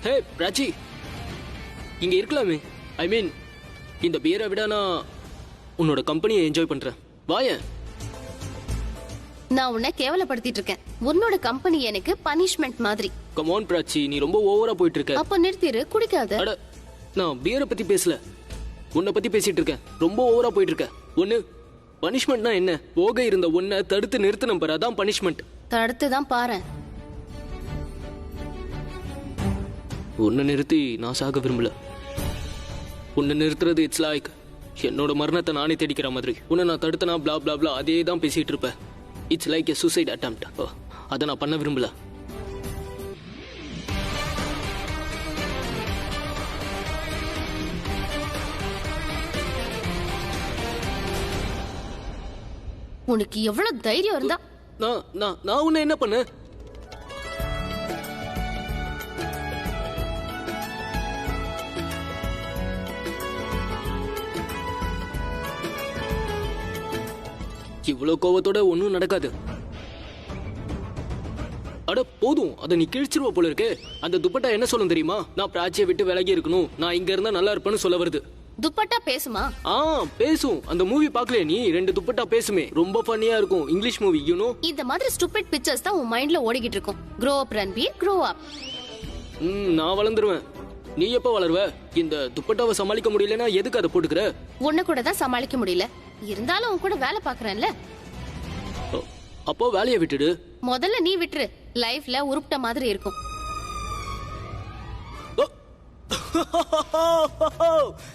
ஹே பிராச்சி, இங்க இருக்கலாமே. ஐ மீன், இந்த பியரை விட நான் உன்னோட கம்பெனியை என்ஜாய் பண்றேன். வாயேன். நான் உன்னை கேவலப்படுத்திட்டு இருக்கேன். உன்னோட கம்பெனி எனக்கு பனிஷ்மெண்ட் மாதிரி. கம் ஆன் பிராச்சி, நீ ரொம்ப ஓவரா போயிட்டு இருக்க. அப்ப நிறுத்திரு, குடிக்காத. அட, நான் பியரை பத்தி பேசல, உன்னை பத்தி பேசிட்டு இருக்கேன். ரொம்ப ஓவரா போயிட்டு இருக்க. ஒண்ணு பனிஷ்மெண்ட்னா என்ன? போக இருந்த ஒன்ன தடுத்து நிறுத்தணும் பாரு, அதான் பனிஷ்மெண்ட். தடுத்து தான் பாரு. உன்னை நிறுத்தி நான் சாக விரும்பல. உன்னை நிறுத்துறது இட்ஸ் லைக் என்னோட மரணத்தை நானே தேடிக்கிற மாதிரி. உன்னை நான் தடுத்தனா பிளா பிளா பிளா அதே தான் பேசிட்டு இருப்பேன். It's like a suicide attempt. அதை நான் பண்ண விரும்பல. உனக்கு எவ்வளவு தைரியம் இருந்தா? நான் உன்னை என்ன பண்ண? இவ்வளவு கோவத்தோட ஒன்னும் நடக்காது. அட போதும், அதை நீ கிழிச்சிருவ போல இருக்கு. அந்த துப்பட்டா என்ன சொல்லும் தெரியுமா? நான் பிராச்சியை விட்டு விலகி இருக்கணும், நான் இங்க இருந்தா நல்லா இருப்பேன்னு சொல்ல வருது. துப்பட்டா பேசுமா? பேசும். அந்த மூவி பாக்கலையா நீ? 2 துப்பட்டா பேசுமே, ரொம்ப ஃபன்னியா இருக்கும். English movie, you know. இந்த மாதிரி ஸ்டூபிட் பிக்சர்ஸ் தான் உன் மைண்ட்ல ஓடிக்கிட்டு இருக்கும். grow up Ranbir, grow up. நான் வளர்ந்துருவேன். நீ எப்ப வளருவ? இந்த துப்பட்டாவை சமாளிக்க முடியலன்னா எதுக்கு அதை போட்டுக்கிற? உன்னை கூட தான் சமாளிக்க முடியல. இருந்தாலும் உன் கூட வேலை பாக்குறேன்ல. அப்போ வேலையை விட்டுடு. முதல்ல நீ விட்டுரு, லைஃப்ல உருப்பிட்ட மாதிரி இருக்கும்.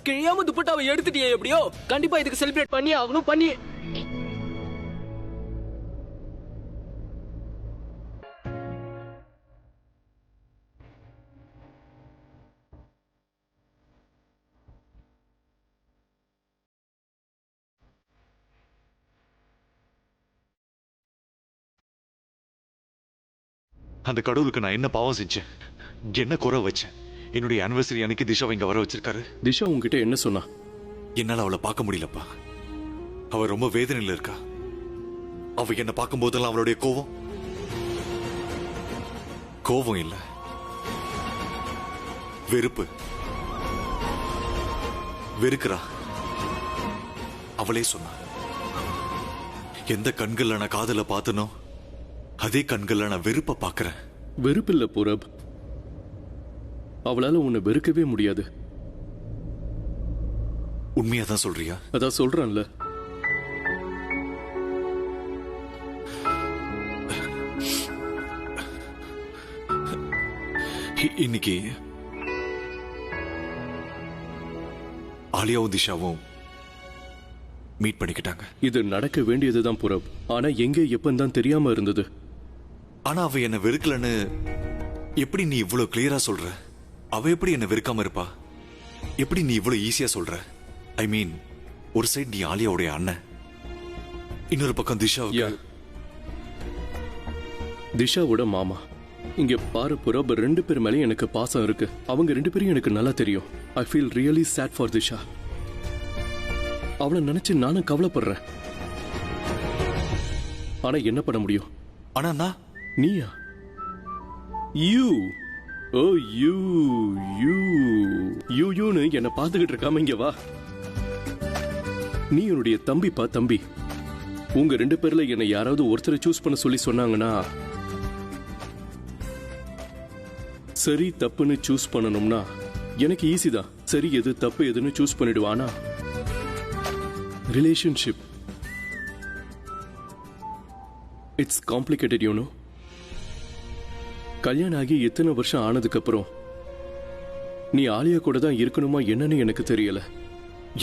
கிழியாம துப்பட்டாவை எடுத்துட்டியே எப்படியோ. கண்டிப்பா இதுக்கு செலிப்ரேட் பண்ணி ஆகணும். பண்ணி அந்த கடவுளுக்கு நான் என்ன பாவம் செஞ்சேன்? என்ன குறை வச்சேன்? என்னுடைய ஆனிவர்சரி அன்னைக்கு திஷாவை இங்க வர வச்சிருக்காரு. திஷா உங்ககிட்ட என்ன சொன்னா? என்னால அவளை பார்க்க முடியலப்பா. அவ ரொம்ப வேதனையில இருக்கா. அவ என்ன பார்க்கும் போதெல்லாம் அவளுடைய கோவம் இல்ல, வெறுப்பு. வெறுக்கிறா. அவளே சொன்னா, எந்த கண்கள்ல நான் காதல பார்த்தனோ அதே கண்கள்ல நான் வெறுப்ப பாக்குறேன். வெறுப்பு இல்ல பூரப், அவளால உன்னை வெறுக்கவே முடியாது. உண்மையாதான் சொல்றியா? அதான் சொல்றான்ல. இன்னைக்கு ஆலியாவும் திஷாவும் மீட் பண்ணிக்கிட்டாங்க. இது நடக்க வேண்டியதுதான் பூரப். ஆனா எங்க எப்பந்தான் தெரியாம இருந்தது. ஆனா அவ என்ன வெறுக்கலன்னு எப்படி நீ இவ்வளவு கிளியரா சொல்ற? அவ எப்படி என்ன வெறுக்காம இருப்பா? எப்படி நீ இவ்வளவு ஈஸியா சொல்ற? ஐ மீன், ஒரு சைடு நீ ஆலியாவுடைய அண்ணன், இன்னொரு பக்கம் திஷாவோட மாமா. இங்க பாரு புரப், 2 பேர் மேலேயும் எனக்கு பாசம் இருக்கு. அவங்க 2 பேரும் எனக்கு நல்லா தெரியும். I feel really chat for Disha. அவளை நினைச்சு நானும் கவலைப்படுறேன். ஆனா என்ன பண்ண முடியும்? ஆனா நான் நீயா? You oh you you you யூன்னு என்ன பார்த்துக்கிட்டு இருக்காம இங்க வா. நீ என்னுடைய தம்பிப்பா, தம்பி. உங்க 2 பேர்ல என்னை யாராவது ஒருத்தரை சூஸ் பண்ண சொல்லி சொன்னாங்கன்னா, சரி தப்புன்னு சூஸ் பண்ணணும்னா எனக்கு ஈஸி தான். சரி எது தப்பு எதுன்னு சூஸ் பண்ணிடுவானா? Relationship it's complicated, you know. கல்யாணம் ஆகி எத்தனை வருஷம் ஆனதுக்கு அப்புறம் நீ ஆலியா கூட தான் இருக்கணுமா என்னன்னு எனக்கு தெரியல.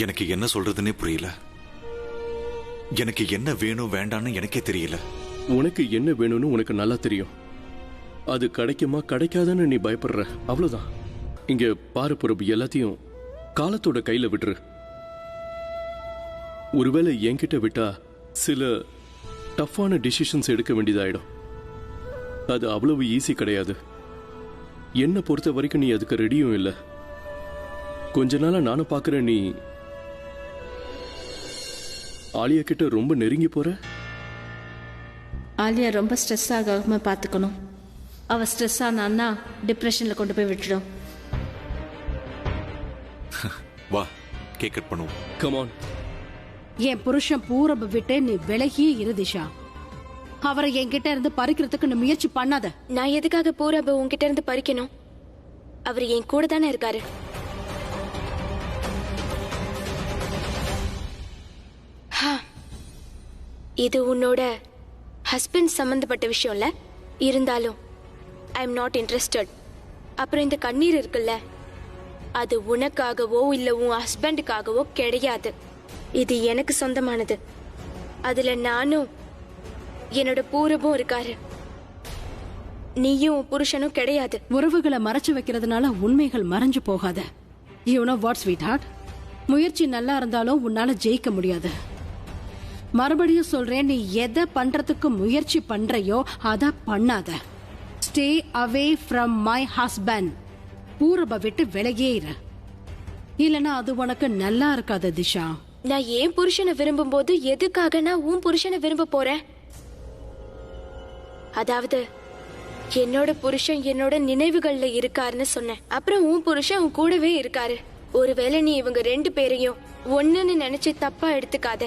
எனக்கு என்ன சொல்றதுன்னே புரியல. எனக்கு என்ன வேணும் வேண்டான்னு எனக்கே தெரியல. உனக்கு என்ன வேணும்னு உனக்கு நல்லா தெரியும். அது கிடைக்குமா கிடைக்காதுன்னு நீ பயப்படுற, அவ்வளவுதான். இங்க பாரு புரபு, எல்லாத்தையும் காலத்தோட கையில விட்டுரு. ஒருவேளை என்கிட்ட விட்டா சில டஃப்பான டிசிஷன்ஸ் எடுக்க வேண்டியதாயிடும். அது அவ்வளவு ஈஸி கிடையாது. என்ன பொறுத்த வரைக்கும் நீ அதுக்கு ரெடியும் இல்லை. கொஞ்ச நாளா நானும் பாக்குறேன், நீ ஆலியா கிட்ட ரொம்ப நெருங்கி போற. ஆலியா ரொம்ப ஸ்ட்ரெஸ் ஆகாம பாத்துக்கணும். அவ ஸ்ட்ரெஸ் ஆனான்னா டிப்ரெஷன்ல கொண்டு போய் விட்டுடும். வா கேக் கட் பண்ணுவோம். Come on. என் புருஷன் பூரப விட்டு நீ விலகியே இரு திஷா. அவரை என்கிட்ட இருந்து பறிக்கிறதுக்கு நீ முயற்சி பண்ணாத. நான் எதுக்காக பூரப உன்கிட்ட இருந்து பறிக்கணும்? அவர் என் கூட தானே இருக்காரு. இது உன்னோட ஹஸ்பண்ட் சம்பந்தப்பட்ட விஷயம்ல இருந்தாலும் ஐ எம் நாட் இன்ட்ரெஸ்டட். அப்புறம் இந்த கண்ணீர் இருக்குல்ல, அது உனக்காகவோ இல்ல உன் ஹஸ்பண்டுக்காகவோ கிடையாது. இது எனக்கு சொந்தமானது. அதுல நானும் என்னோட பூரபும் இருக்காரு. நீயும் புருஷனும் கிடையாது. உறவுகளை மறைச்சு வைக்கிறதுனால உண்மைகள் மறைஞ்சு போகாத. You know what sweetheart, முயற்சி நல்லா இருந்தாலும் உன்னால ஜெயிக்க முடியாது. மறுபடியும் சொல்றேன், நீ எதை பண்றதுக்கு முயற்சி பண்றையோ அத பண்ணாத. Stay away from my husband. பூரப விட்டு விலகியே இரு, இல்லனா அது உனக்கு நல்லா இருக்காது திஷா. நான் ஏன் புருஷனை விரும்பும் போது எதுக்காக நான் உன் புருஷனை விரும்ப போறேன்? அதாவது என்னோட புருஷன் என்னோட நினைவுகள்ல இருக்காருன்னு சொன்னேன். அப்புறம் உன் புருஷன் உன் கூடவே இருக்காரு. ஒருவேளை நீ இவங்க 2 பேரையும் ஒண்ணுன்னு நினைச்சு தப்பா எடுத்துக்காத.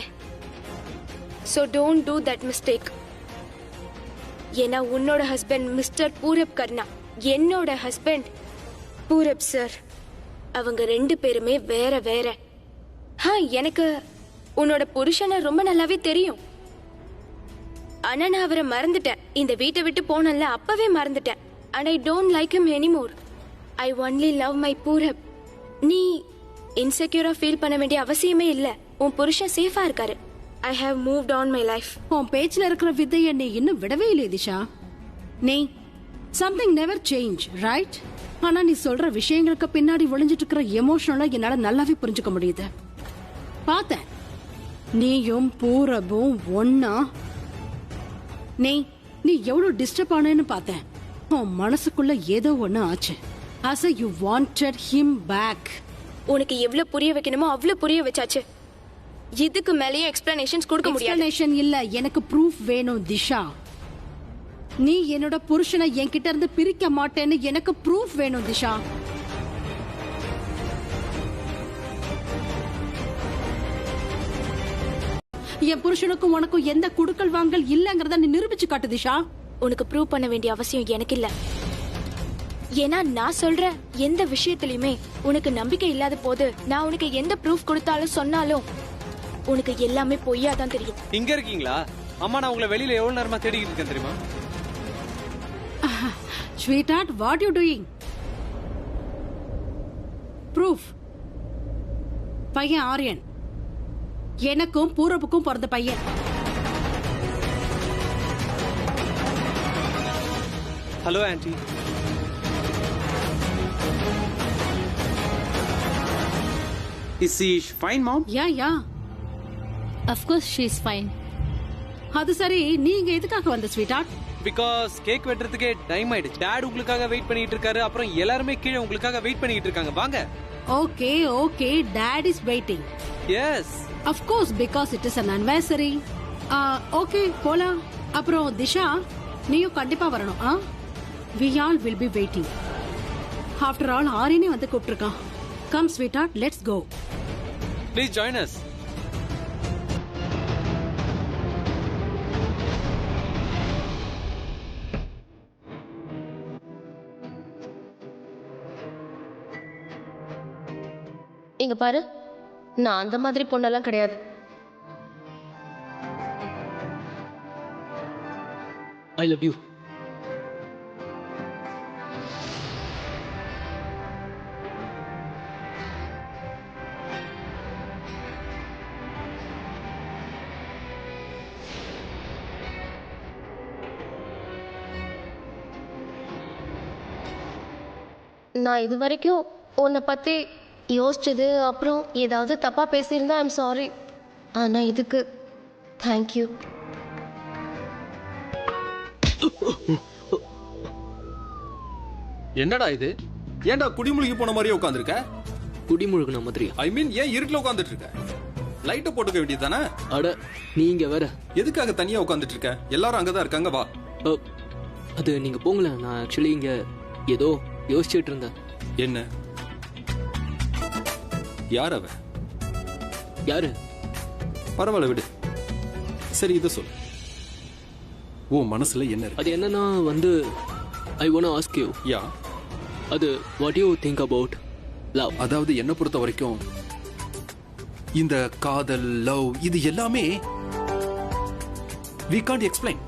So don't do that mistake. ஏன்னா உன்னோட ஹஸ்பண்ட் மிஸ்டர் பூரப் கர்ணா, என்னோட ஹஸ்பண்ட் பூரப் சார். அவங்க 2 பேருமே வேற வேற. எனக்கு உன்னோட புருஷனை ரொம்ப நல்லாவே தெரியும். ஆனா நான் அவரை மறந்துட்டேன். இந்த வீட்டை விட்டு போனல அப்பவே மறந்துட்டேன். And I don't like him anymore. I only love my Purab. நீ இன்செக்யூரா ஃபீல் பண்ண வேண்டிய அவசியமே இல்ல. உன் புருஷன் சேஃபா இருக்காரு. I have moved on my life. உன் பேச்சுல இருக்கிற வித்தைய நீ இன்னும் விடவே இல்லையே திஷா. நீ something never change, right? ஆனா நீ சொல்ற விஷயங்களுக்கு பின்னாடி ஒளிஞ்சிட்டு இருக்கிற எமோஷனலா என்னால நல்லாவே புரிஞ்சுக்க முடியுது. பார்த்தேன், நீயும் பூரபும் ஒன்னா. நீ எவ்வளவு டிஸ்டர்ப் ஆனேன்னு பார்த்தேன். உன் மனசுக்குள்ள ஏதோ ஒண்ணு ஆச்சு. As you wanted him back. உனக்கு எவ்வளவு புரிய வைக்கணுமோ அவ்வளவு புரிய வச்சாச்சு. இதுக்கு மேலேயே எக்ஸ்பிளனேஷன்ஸ் கொடுக்க முடியாது. எக்ஸ்பிளனேஷன் இல்ல, எனக்கு ப்ரூஃப் வேணும் திஷா. நீ என்னோட புருஷனை என்கிட்ட இருந்து பிரிக்க மாட்டேன்னு எனக்கு ப்ரூஃப் வேணும் திஷா. என் புருஷனுக்கும் உனக்கும் எந்த குடுக்கல் வாங்கல் இல்லங்கறத நீ நிரூபிச்சு காட்டு திஷா. உனக்கு ப்ரூவ் பண்ண வேண்டிய அவசியம் எனக்கு இல்ல. ஏன்னா நான் சொல்ற எந்த விஷயத்திலயுமே உனக்கு நம்பிக்கை இல்லாத போது நான் உனக்கு எந்த ப்ரூஃப் கொடுத்தாலும் சொன்னாலும் உனக்கு எல்லாமே பொய்யா தான் தெரியும். இங்க இருக்கீங்களா? அம்மா, நான் உங்களை வெளியில எவ்வளவு நேரமா தேடிக்கிட்டு இருக்கேன் தெரியுமா? Sweetheart, what you doing? Proof. பையன் ஆரியன், எனக்கும் பூரபுக்கும் பிறந்த பையன். Hello aunty. Is she fine, Mom? Yeah. Of course she is fine. அது சரி, நீங்க எதுக்காக வந்த ஸ்வீட்டார்ட்? பிகாஸ் கேக் வெட்டுறதுக்கே டைம் ஆயிடுச்சு. டாட் உங்களுக்காக வெயிட் பண்ணிட்டு இருக்காரு. அப்புறம் எல்லாருமே கீழே உங்களுக்காக வெயிட் பண்ணிட்டு இருக்காங்க. வாங்க. Okay, dad is waiting. Yes. Of course, because it is an anniversary. Okay, போலாம். அப்புறம் திஷா, நீயும் கண்டிப்பா வரணும். We all will be waiting. After all, ஆரியனே வந்து கூப்பிட்டுருக்கான். Come sweetheart, let's go. Please join us. இங்க பாரு, நான் அந்த மாதிரி பொண்ணெல்லாம் கிடையாது. I love you. நான் இது வரைக்கும் உன்னை பத்தி யோசிச்சது, அப்புறம் ஏதாவது தப்பா பேசியிருந்தா ஐம் சாரி. ஆனா இதுக்கு தேங்க்யூ. என்னடா இது? ஏன்டா குடிமுழுகி போன மாதிரியே உட்காந்துருக்க? குடிமுழுகுன மாதிரியா? ஐ மீன், ஏன் இருட்டில் உட்காந்துட்டு இருக்க? லைட்டை போட்டுக்க வேண்டியது தானே? அட, நீங்க வேற. எதுக்காக தனியா உட்காந்துட்டு இருக்க? எல்லாரும் அங்கதான் இருக்காங்க, வா. அது நீங்க போங்களேன். நான் ஆக்சுவலி இங்க ஏதோ யோசிச்சுட்டு இருந்தேன். என்ன? யார் அவ? யாரு? பரவாயில்ல விடு. சரி இதை சொல்லு, உன் மனசுல என்ன இருக்கு? அது என்னன்னா வந்து I want to ask you. Yeah, அது what you think about love? அதாவது என்ன பொறுத்த வரைக்கும் இந்த காதல், லவ், இது எல்லாமே we can't explain.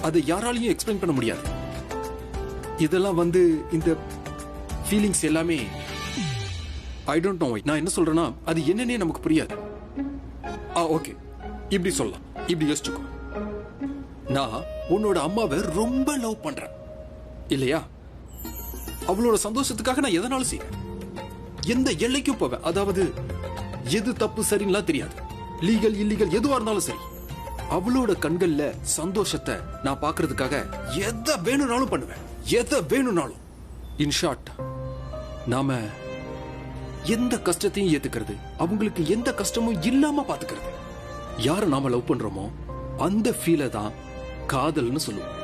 அதை யாராலையும் எக்ஸ்பிளைன் பண்ண முடியாது. இதெல்லாம் வந்து இந்த ஃபீலிங்ஸ் எல்லாமே ஐ டோன்ட் நோ. நான் என்ன சொல்றேன்னா அது என்னன்னே நமக்கு புரியாது. ஓகே, இப்படி சொல்லலாம், இப்படி யோசிச்சுக்கோ. நான் உன்னோட அம்மாவை ரொம்ப லவ் பண்றேன் இல்லையா? அவளோட சந்தோஷத்துக்காக நான் எதனாலும் செய்வேன், எந்த எல்லைக்கும் போவேன். அதாவது எது தப்பு சரின்னா தெரியாது, லீகல் இல்லீகல் எதுவா இருந்தாலும் சரி, அவளோட கண்கள்ல சந்தோஷத்தை நான் பாக்குறதுக்காக எதை வேணும்னாலும் பண்ணுவேன், எதை வேணும்னாலும். இன் ஷார்ட், நாம எந்த கஷ்டத்தையும் ஏத்துக்கிறது, அவங்களுக்கு எந்த கஷ்டமும் இல்லாம பாத்துக்கிறது. யார நாம லவ் பண்றோமோ அந்த ஃபீலை தான் காதல்னு சொல்லுவோம்.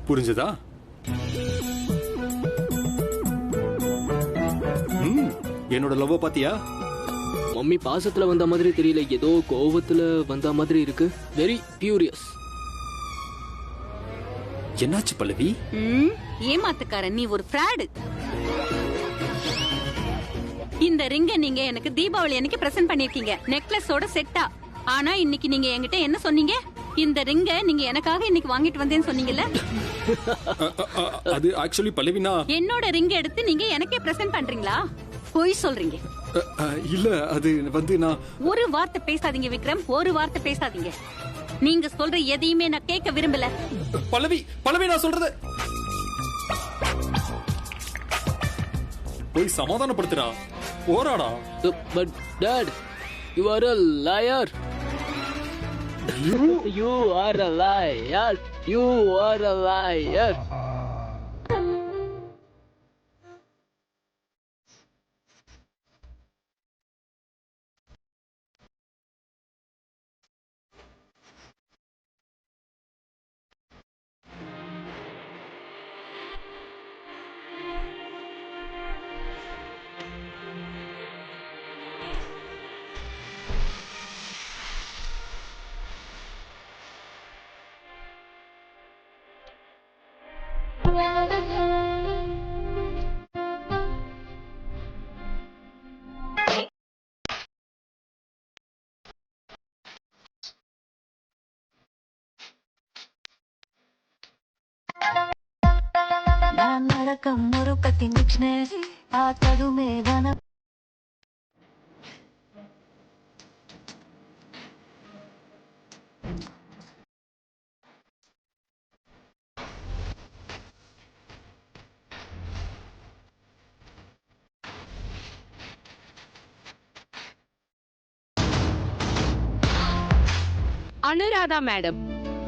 புரிஞ்சதா? என்னோட லவ் பாத்தியா? மம்மி பாசத்துல வந்த மாதிரி தெரியல, ஏதோ கோவத்துல வந்த மாதிரி இருக்கு. Very furious. என்னாச்சு பல்லவி? ஏமாத்துக்காரன், நீ ஒரு ஃப்ராடு. இந்த ரிங்க நீங்க எனக்கு தீபாவளி அன்னைக்கு பிரசன்ட் பண்ணிருக்கீங்க, நெக்லஸோட செட்டா. ஆனா இன்னைக்கு நீங்க என்கிட்ட என்ன சொன்னீங்க? இந்த ரிங்க நீங்க எனக்காக இன்னைக்கு வாங்கிட்டு வந்தேன்னு சொன்னீங்கல்ல? அது ஆக்சுவலி பல்லவினா, என்னோட ரிங்க எடுத்து நீங்க எனக்கே பிரசன்ட் பண்றீங்களா? பொய் சொல்றீங்க. இல்ல அது வந்து நான் ஒரு வார்த்தை பேசாதீங்க விக்ரம், ஒரு வார்த்தை பேசாதீங்க. நீங்க சொல்ற எதையுமே நான் கேட்க விரும்பல. பல்லவி, பல்லவி நான் சொல்றது போய் சமாதானப்படுத்துறா, போராடா. But dad, you are a liar. You are a liar. You are a liar. Anuradha madam,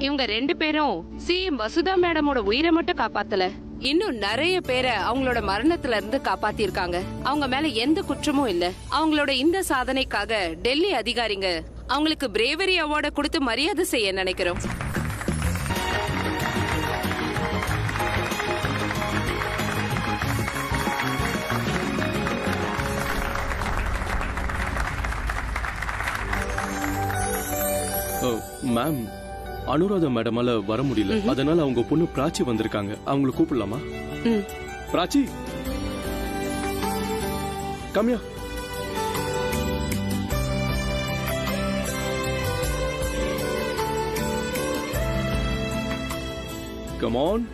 இவங்க 2 பேரும் சிஎம் வசுதா மேடமோட உயிரை மட்டும் காப்பாத்தல, இன்னும் நிறைய பேரை அவங்களோட மரணத்துல இருந்து காப்பாத்திருக்காங்க. அவங்க மேல எந்த குற்றமும் இல்ல. அவங்களோட இந்த சாதனைக்காக டெல்லி அதிகாரிங்க அவங்களுக்கு பிரேவரி அவார்டை கொடுத்து மரியாதை செய்ய நினைக்கிறோம். மேம், அனுராதா மேடமால வர முடியல, அதனால அவங்க பொண்ணு பிராச்சி வந்திருக்காங்க. அவங்கள கூப்பிடலாமா? பிராச்சி, கம்யா. Come on.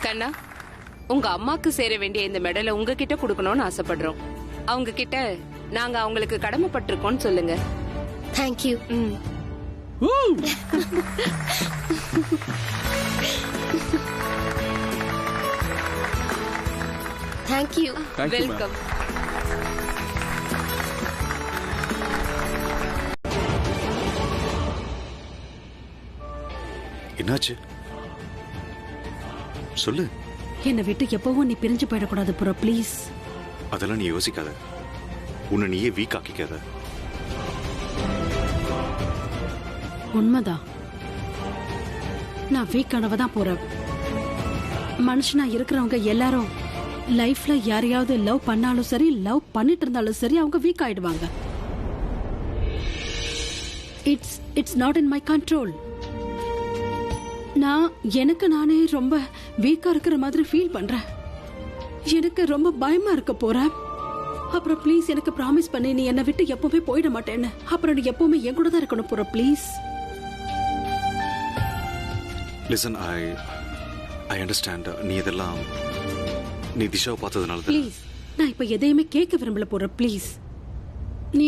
கண்ணா, உங்க அம்மாக்கு சேர வேண்டிய இந்த மெடலை உங்ககிட்ட கொடுக்கணும்னு ஆசைப்படுறோம். அவங்க கிட்ட நாங்க அவங்களுக்கு கடமைப்பட்டிருக்கோம்னு சொல்லுங்க. Thank you. Thank you. Welcome. என்னாச்சு சொல்லு. என்னை விட்டு எப்பவும் நீ பிரிஞ்சு போயிடக்கூடாது புரோ, ப்ளீஸ். அதெல்லாம் நீ யோசிக்காத, உன்னை நீயே வீக் ஆக்கிக்காத. உண்மைதான். நான் வீக் ஆனவ தான் போறேன். மனுஷனா இருக்கிறவங்க எல்லாரும் லைஃப்ல யாரையாவது லவ் பண்ணாலும் சரி, லவ் பண்ணிட்டு இருந்தாலும் சரி, அவங்க வீக் ஆயிடுவாங்க. It's not in my control. நான் எனக்கு நானே ரொம்ப வீக்கா இருக்கிற மாதிரி ஃபீல் பண்றேன். எனக்கு ரொம்ப பயமா இருக்க போறேன். அப்புறம் ப்ளீஸ் எனக்கு ப்ராமிஸ் பண்ணி நீ என்னை விட்டு எப்பவுமே போயிட மாட்டேன்னு. அப்புறம் நீ எப்பவுமே என் கூட தான் இருக்கணும் போற. ப்ளீஸ். Listen, I understand. நீ இதெல்லாம் நீ திஷாவை பார்த்ததுனால தான். ப்ளீஸ், நான் இப்ப எதையுமே கேட்க விரும்பல போற. ப்ளீஸ், நீ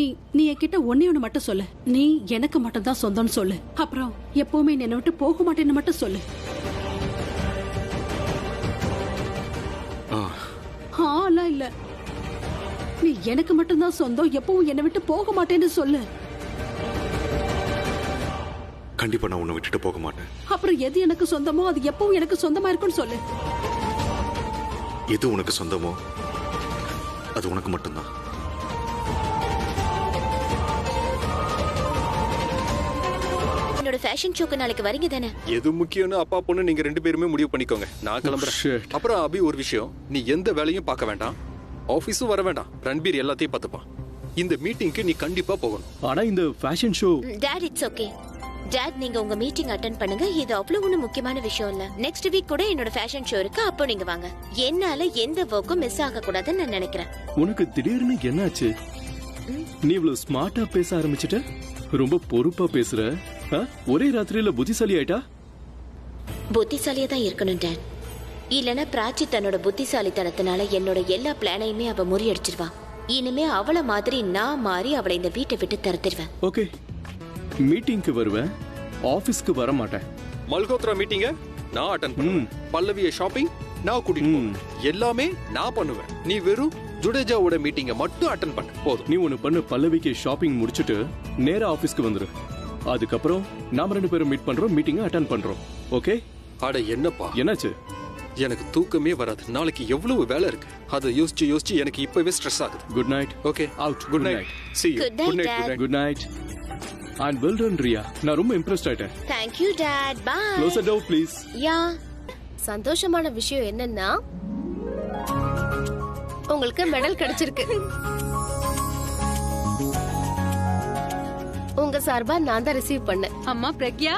என்கிட்ட ஒன்னே ஒண்ணு மட்டும் சொல்லு. நீ எனக்கு மட்டும் தான் சொந்தம்னு சொல்லு. அப்புறம் எப்பவுமே என்னை விட்டு போக மாட்டேன்னு மட்டும் சொல்லு. ஆலாம் இல்ல, நீ எனக்கு மட்டும் தான் சொந்தம், எப்பவும் என்னை விட்டு போக மாட்டேன்னு சொல்லு. கண்டிப்பா நான் உன்னை விட்டுட்டு போக மாட்டேன். அப்புறம் எது எனக்கு சொந்தமோ அது எப்பவும் எனக்கு சொந்தமா இருக்குன்னு சொல்லு. எது உனக்கு சொந்தமோ அது உனக்கு மட்டும்தான். என்னோட ஃபேஷன் ஷோக்கு நாளைக்கு வரீங்க தானே? எது முக்கியம்னு அப்பா பொண்ணு நீங்க 2 பேருமே முடிவு பண்ணிக்கோங்க. நான் கிளம்புறேன். அப்புறம் அபி, ஒரு விஷயம், நீ எந்த வேலையும் பார்க்க வேண்டாம், ஆபீஸும் வர வேண்டாம். ரன்பீர் எல்லாத்தையும் பார்த்துப்பான். இந்த மீட்டிங்க்கு நீ கண்டிப்பா போகணும். ஆனா இந்த fashion show dot, it's okay dot. நீங்க உங்க மீட்டிங் அட்டெண்ட் பண்ணுங்க. இது அவ்வளவு ஒன்றும் முக்கியமான விஷயம் இல்ல. நெக்ஸ்ட் வீக் கூட என்னோட ஃபேஷன் ஷோ இருக்கு, அப்போ நீங்க வாங்க. என்னால எந்த ஒர்க்கும் மிஸ் ஆக கூடாதுன்னு நான் நினைக்கிறேன். உனக்கு திடீர்னு என்னாச்சு? நீ இவ்வளவு ஸ்மார்ட்டா பேச ஆரம்பிச்சிட்ட, ரொம்ப பொறுப்பா பேசுற. ஒரே ராத்திரியில புத்திசாலி ஆயிட்டா? புத்திசாலியா தான் இருக்கணும் டாட். இல்லனா பிராச்சி தன்னோட புத்திசாலித்தனத்தினால என்னோட எல்லா பிளானையுமே அவ முறியடிச்சிருவா. இனிமே அவளை மாதிரி நான் மாறி அவளை இந்த வீட்டை விட்டு தரத்திடுவேன். ஓகே, மீட்டிங்க்கு வருவேன், ஆபீஸ்க்கு வர மாட்டேன். மல்கோத்ரா மீட்டிங்க நான் அட்டெண்ட் பண்ணுவேன். பல்லவிய ஷாப்பிங் நான் கூட்டிட்டு போவேன். எல்லாமே நான் பண்ணுவேன். நீ வெறும் ஜுடேஜாவோட மீட்டிங்க மட்டும் அட்டெண்ட் பண்ணு போதும். நீ ஒன்னு பண்ணு, பல்லவிக்கு ஷாப்பிங் முடிச்சிட்டு நேரா ஆபீஸ்க்கு வந்துரு. அதுக்கப்புறம் நாம 2 பேரும் மீட் பண்றோம், மீட்டிங்க அட்டெண்ட் பண்றோம். ஓகே? அட என்னப்பா, என்னாச்சு? எனக்கு தூக்கமே வராது. நாளைக்கு எவ்வளவு வேலை இருக்கு, அதை யோசிச்சு யோசிச்சு எனக்கு இப்பவே ஸ்ட்ரெஸ் ஆகுது. Good night. Okay, out. Good night. See you. Good night, Dad. Good night. And well done Riya. நான் ரொம்ப இம்ப்ரெஸ்ட் ஆயிட்டேன். Thank you Dad. Bye. Close the door please. Yeah. சந்தோஷமான விஷயம் என்னன்னா உங்களுக்கு மெடல் கிடைச்சிருக்கு. உங்க சார்பா நான் தான் ரிசீவ் பண்ணேன். அம்மா பிரக்யா,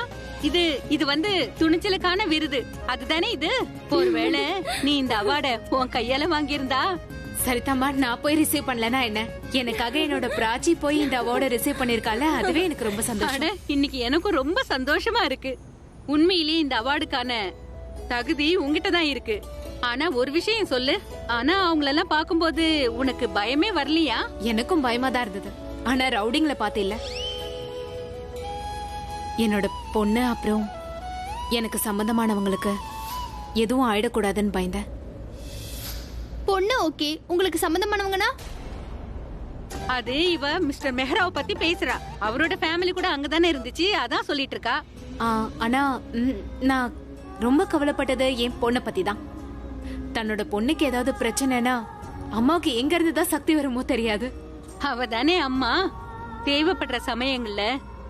இது வந்து துணிச்சலுக்கான விருது அதுதானே இது? ஒருவேளை நீ இந்த அவார்ட உன் கையால வாங்கியிருந்தா? சரிதாம்மா, நான் போய் ரிசீவ் பண்ணலனா என்ன? எனக்காக என்னோட பிராச்சி போய் இந்த அவார்டை ரிசீவ் பண்ணிருக்கால, அதுவே எனக்கு ரொம்ப சந்தோஷம். இன்னைக்கு எனக்கும் ரொம்ப சந்தோஷமா இருக்கு. உண்மையிலேயே இந்த அவார்டுக்கான தகுதி உங்ககிட்ட தான் இருக்கு. ஆனா ஒரு விஷயம் சொல்லு, ஆனா அவங்களெல்லாம் பாக்கும்போது உனக்கு பயமே வரலையா? எனக்கும் பயமா தான் இருந்தது. ஆனா ரவுடிங்ல பாத்தில்ல, என்னோட பொண்ணு அப்புறம் எனக்கு சம்பந்தமானவங்களுக்கு எதுவும் ஆயிடக்கூடாதுன்னு பயந்தேன். பொண்ணு ஓகே, உங்களுக்கு சம்பந்தமானவங்கனா? அது இவ மிஸ்டர் மெஹ்ராவை பத்தி பேசுறா. அவரோட ஃபேமிலி கூட அங்கதானே இருந்துச்சு, அதான் சொல்லிட்டு இருக்கா. ஆனா நான் ரொம்ப கவலைப்பட்டது என் பொண்ணை பத்தி தான். தன்னோட பொண்ணுக்கு ஏதாவது பிரச்சனைனா அம்மாவுக்கு எங்க இருந்து தான் சக்தி வருமோ தெரியாது. அவ தானே அம்மா. தேவைப்படுற சமயங்கள்ல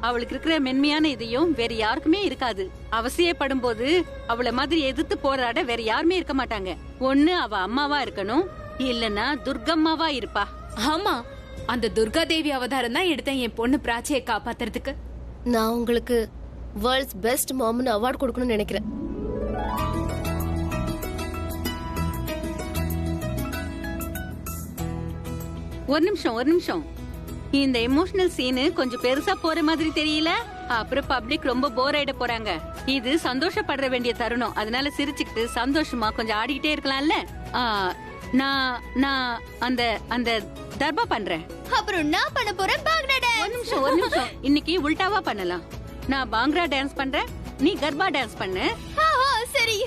அவளுக்கு இருக்கிற மென்மையான இதையும் வேற யாருக்குமே இருக்காது. அவசியப்படும் போது அவளை மாதிரி எதிர்த்து போராட வேற யாருமே இருக்க மாட்டாங்க. ஒண்ணு அவ அம்மாவா இருக்கணும், இல்லனா துர்கம்மாவா இருப்பா. ஆமா, அந்த துர்கா தேவி அவதாரம் தான் எடுத்தேன் என் பொண்ணு பிராச்சியை காப்பாத்துறதுக்கு. நான் உங்களுக்கு வேர்ல்ட்ஸ் பெஸ்ட் மாம்னு அவார்ட் கொடுக்கணும்னு நினைக்கிறேன். ஒரு நிமிஷம். இந்த எமோஷனல் சீனு கொஞ்சம் பெருசா போற மாதிரி தெரியல. அப்புறம் பப்ளிக் ரொம்ப போர் ஆயிட போறாங்க. இது சந்தோஷப்படுற வேண்டிய தருணம். அதனால சிரிச்சுக்கிட்டு சந்தோஷமா கொஞ்சம் ஆடிக்கிட்டே இருக்கலாம்ல. நான் அந்த அந்த தர்பா பண்றேன். அப்புறம் நான் பண்ண போறேன் பாங்க்ரா டான்ஸ். ஒரு நிமிஷம். இன்னைக்கு உல்டாவா பண்ணலாம். நான் பாங்க்ரா டான்ஸ் பண்றேன், நீ கர்பா டான்ஸ் பண்ணு. சரி.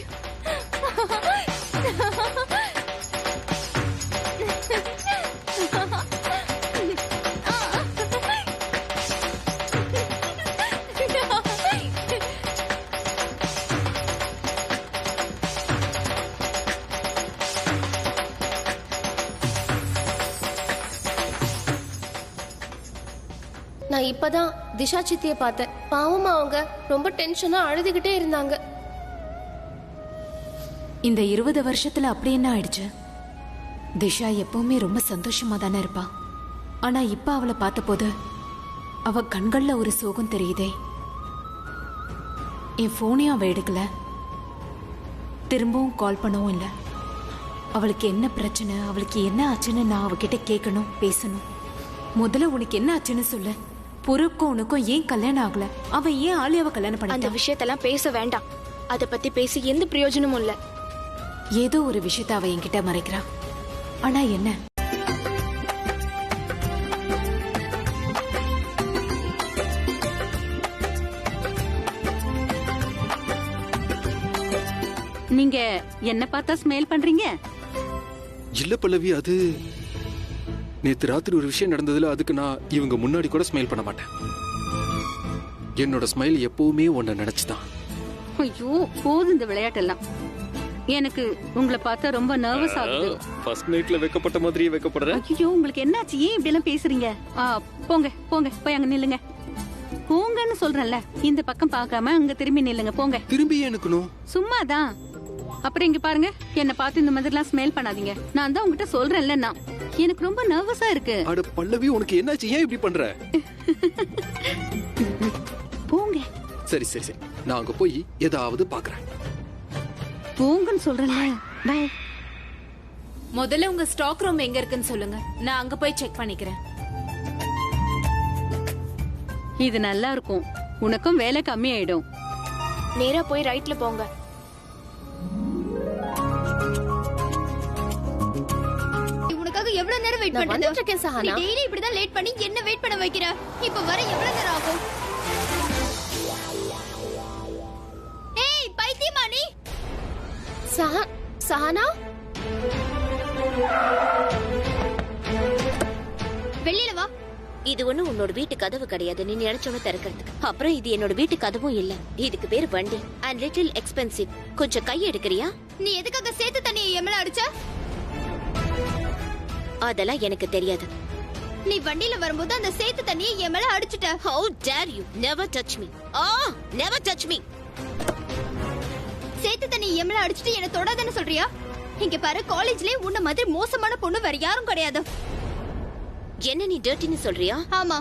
நான் இப்பதான் திஷா சித்திய பார்த்தேன். பாவமா அவங்க ரொம்ப டென்ஷனா அழுதுகிட்டே இருந்தாங்க. இந்த 20 வருஷத்துல அப்படி என்ன ஆயிடுச்சு? திஷா எப்பவுமே ரொம்ப சந்தோஷமா தானே இருப்பா. ஆனா இப்ப அவளை பார்த்தபோது அவ கண்கள்ல ஒரு சோகம் தெரியுதே. என் போனையும் அவ எடுக்கல, திரும்பவும் கால் பண்ணவும் இல்லை. அவளுக்கு என்ன பிரச்சனை, அவளுக்கு என்ன ஆச்சுன்னு நான் அவகிட்ட கேட்கணும், பேசணும். முதல்ல உனக்கு என்ன ஆச்சுன்னு சொல்லு. புருக்கும் உனக்கும் ஏன் கல்யாணம் ஆகல? அவன் ஏன் ஆலியாவை கல்யாணம் பண்ண? அந்த விஷயத்தெல்லாம் பேச வேண்டாம். அத பத்தி பேசி எந்த பிரயோஜனமும் இல்ல. ஏதோ ஒரு விஷயத்த அவ என்கிட்ட மறைக்கிறா. ஆனா என்ன? நீங்க என்ன பார்த்தா ஸ்மைல் பண்றீங்க? இல்ல பல்லவி, அது நேத்து ராத்திரி ஒரு விஷயம் நடந்ததுல அதுக்கு நான் இவங்க முன்னாடி கூட ஸ்மைல் பண்ண மாட்டேன். என்னோட ஸ்மைல் எப்பவுமே உன்னை நினைச்சுதான். ஐயோ போதும் இந்த விளையாட்டெல்லாம். எனக்கு உங்களை பார்த்தா ரொம்ப நர்வஸ் ஆகுது. ஃபர்ஸ்ட் நைட்ல வெக்கப்பட்ட மாதிரியே வெக்கப்படுறேன். ஐயோ உங்களுக்கு என்னாச்சு? ஏன் இப்படி எல்லாம் பேசுறீங்க? போங்க போங்க, போய் அங்க நில்லுங்க. போங்கன்னு சொல்றேன்ல, இந்த பக்கம் பார்க்காம அங்க திரும்பி நில்லுங்க. போங்க. திரும்பி எனக்குணும் சும்மாதான். அப்புறம் இங்க பாருங்க, என்ன பார்த்து இந்த மாதிரி எல்லாம் ஸ்மெல் பண்ணாதீங்க. நான் தான் உங்ககிட்ட சொல்றேன்ல, நான் எனக்கு ரொம்ப நர்வஸா இருக்கு. அட பல்லவி, உனக்கு என்னாச்சு? ஏன் இப்படி பண்ற? போங்க. சரி சரி சரி, நான் அங்க போய் ஏதாவது பாக்குறேன். போங்கன்னு சொல்றேன்ல. பை. முதல்ல உங்க ஸ்டாக் ரூம் எங்க இருக்குன்னு சொல்லுங்க, நான் அங்க போய் செக் பண்ணிக்கிறேன். இது நல்லா இருக்கும். உனக்கும் வேலை கம்மி ஆயிடும். நேரா போய் ரைட்ல போங்க. உனக்காக எவ்வளவு நேரம் வெயிட் பண்ணிட்டு இருக்கேன் சஹானா. நீ டெய்லி இப்படி தான் லேட் பண்ணி என்ன வெயிட் பண்ண வைக்கிற? இப்ப வர எவ்வளவு நேரம் ஆகும்? ஏய் பைத்தியமா நீ? சஹானா வெளியில வா. இது ஒண்ணு உன்னோட வீட்டு கதவு கிடையாது, நீ நினைச்சோன்னு திறக்கிறதுக்கு. அப்புறம் இது என்னோட வீட்டு கதவும் இல்ல, இதுக்கு பேரு வண்டி. And little expensive. கொஞ்சம் கை எடுக்கிறியா? நீ எதுக்காக சேத்து தண்ணியை எம்மல அடிச்ச? அதெல்லாம் எனக்கு தெரியாது. நீ வண்டியில வரும்போது அந்த சேத்து தண்ணியை எம்மல அடிச்சிட்ட. How dare you? Never touch me. Never touch me. சேத்து தண்ணி எம்மல அடிச்சிட்டு என்ன தொடாதன்னு சொல்றியா? இங்க பாரு, காலேஜ்லயே உன்ன மாதிரி மோசமான பொண்ணு வேற யாரும் கிடையாது. என்ன நீ டர்ட்டின்னு சொல்றியா? ஆமா.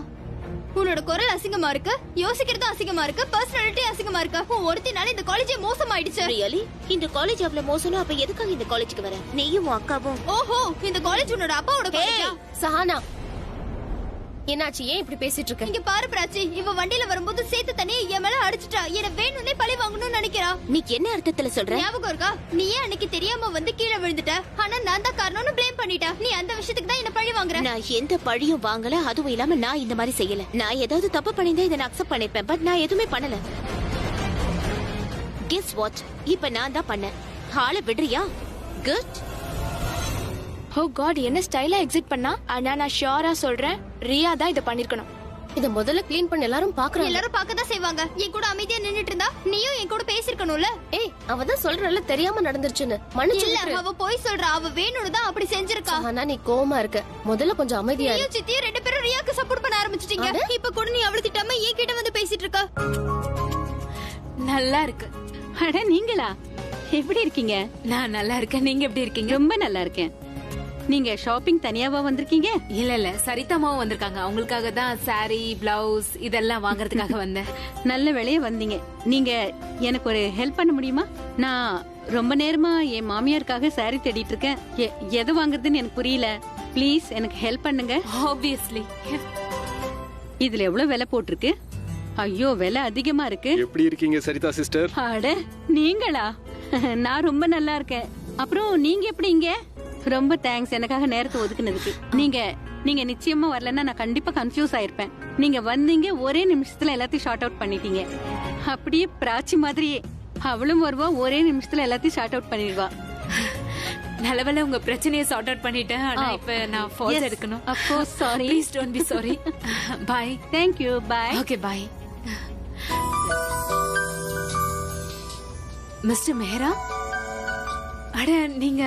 உன்னோட குரல் அசிங்கமா இருக்கு, யோசிக்கிறது அசிங்கமா இருக்கு, பர்சனாலிட்டி அசிங்கமா இருக்கு. உன் ஒருத்தினால இந்த காலேஜே மோசமாயிடுச்சு. ரியலி? இந்த காலேஜ் அவ்வளவு மோசம்னா அப்ப எதுக்காக இந்த காலேஜுக்கு வர? நீயும் உன் அக்காவும்? ஓஹோ, இந்த காலேஜ் உன்னோட அப்பாவோட காலேஜா? சஹானா, என்னாச்சு? ஏன் இப்படி பேசிட்டு இருக்க? இங்க பாரு பிராச்சி, இவ வண்டியில வரும்போது சேத்து தண்ணியை என் மேல அடிச்சிட்டா. என்ன வேணும்னே பழி வாங்கணும்னு நினைக்கிறா. நீ என்ன அர்த்தத்துல சொல்ற? ஞாபகம் இருக்கா? நீ ஏன் அன்னைக்கு தெரியாம வந்து கீழே விழுந்துட்ட, ஆனா நான் தான் காரணம்னு ப்ளேம் பண்ணிட்ட. நீ அந்த விஷயத்துக்கு தான் என்ன பழி வாங்குற. நான் எந்த பழியும் வாங்கல, அதுவும் இல்லாம நான் இந்த மாதிரி செய்யல. நான் ஏதாவது தப்பு பண்ணிருந்தா இதை நான் அக்செப்ட் பண்ணிருப்பேன், பட் நான் எதுவுமே பண்ணல. Guess what? இப்ப நான் தான் பண்ணேன். ஆளை விடுறியா? குட். ஓ காட், என்ன ஸ்டைலா எக்ஸிட் பண்ணா. ஆனா நான் ஷியோரா சொல்றேன், ரியா தான் இத பண்ணிருக்கணும். இத முதல்ல க்ளீன் பண்ண எல்லாரும் பாக்குறாங்க. எல்லாரும் பார்க்க தான் செய்வாங்க. என் கூட அமைதியா நின்னுட்டு இருந்தா நீயும் என் கூட பேசிருக்கணும்ல. ஏய், அவ தான் சொல்றல தெரியாம நடந்துருச்சுன்னு. மன்னிச்சு. இல்ல, அவ போய் சொல்றா. அவ வேணும்னு தான் அப்படி செஞ்சிருக்கா. ஆனா நீ கோவமா இருக்க. முதல்ல கொஞ்சம் அமைதியா இரு. சித்தியும் ரெண்டு பேரும் ரியாக்கு சப்போர்ட் பண்ண ஆரம்பிச்சிட்டீங்க. இப்ப கூட நீ அவள திட்டாம என் கிட்ட வந்து பேசிட்டு இருக்க. நல்லா இருக்கு. அட நீங்களா? எப்படி இருக்கீங்க? நான் நல்லா இருக்கேன். நீங்க எப்படி இருக்கீங்க? ரொம்ப நல்லா இருக்கேன். நீங்க ஷாப்பிங் தனியாவா வந்திருக்கீங்க? இல்ல சரிதாமாவும் வந்திருக்காங்க. அவங்களுக்காக தான் சாரி, பிளவுஸ் இதெல்லாம் வாங்குறதுக்காக வந்தேன். நல்ல வேலையா வந்தீங்க. நீங்க எனக்கு ஒரு ஹெல்ப் பண்ண முடியுமா? நான் ரொம்ப நேரமா என் மாமியாருக்காக சாரி தேடிட்டு இருக்கேன். எது வாங்குறதுன்னு எனக்கு புரியல. ப்ளீஸ் எனக்கு ஹெல்ப் பண்ணுங்க. ஆப்வியஸ்லி. இதுல எவ்வளவு விலை போட்டிருக்கு? ஐயோ, விலை அதிகமா இருக்கு. எப்படி இருக்கீங்க சரிதா சிஸ்டர்? அட நீங்களா? நான் ரொம்ப நல்லா இருக்கேன். அப்புறம் நீங்க எப்படி இங்க? ரொம்ப தேங்க்ஸ் எனக்காக நேரத்தை ஒதுக்குனதுக்கு. நீங்க நிச்சயமா வரலன்னா நான் கண்டிப்பா கன்ஃபியூஸ் ஆயிருப்பேன். நீங்க வந்தீங்க, ஒரே நிமிஷத்துல எல்லாத்தையும் ஷார்ட் அவுட் பண்ணிட்டீங்க. அப்படியே பிராச்சி மாதிரியே அவளும் வருவா, ஒரே நிமிஷத்துல எல்லாத்தையும் ஷார்ட் அவுட் பண்ணிடுவா. நல்லவேளை உங்க பிரச்சனையை சார்ட் அவுட் பண்ணிட்டேன். ஆனா இப்ப நான் ஃபால்ஸ் எடுக்கணும். Of course, sorry. Please don't be sorry. Bye. Thank you. Bye. Okay, bye. Mister Mehra, அட நீங்க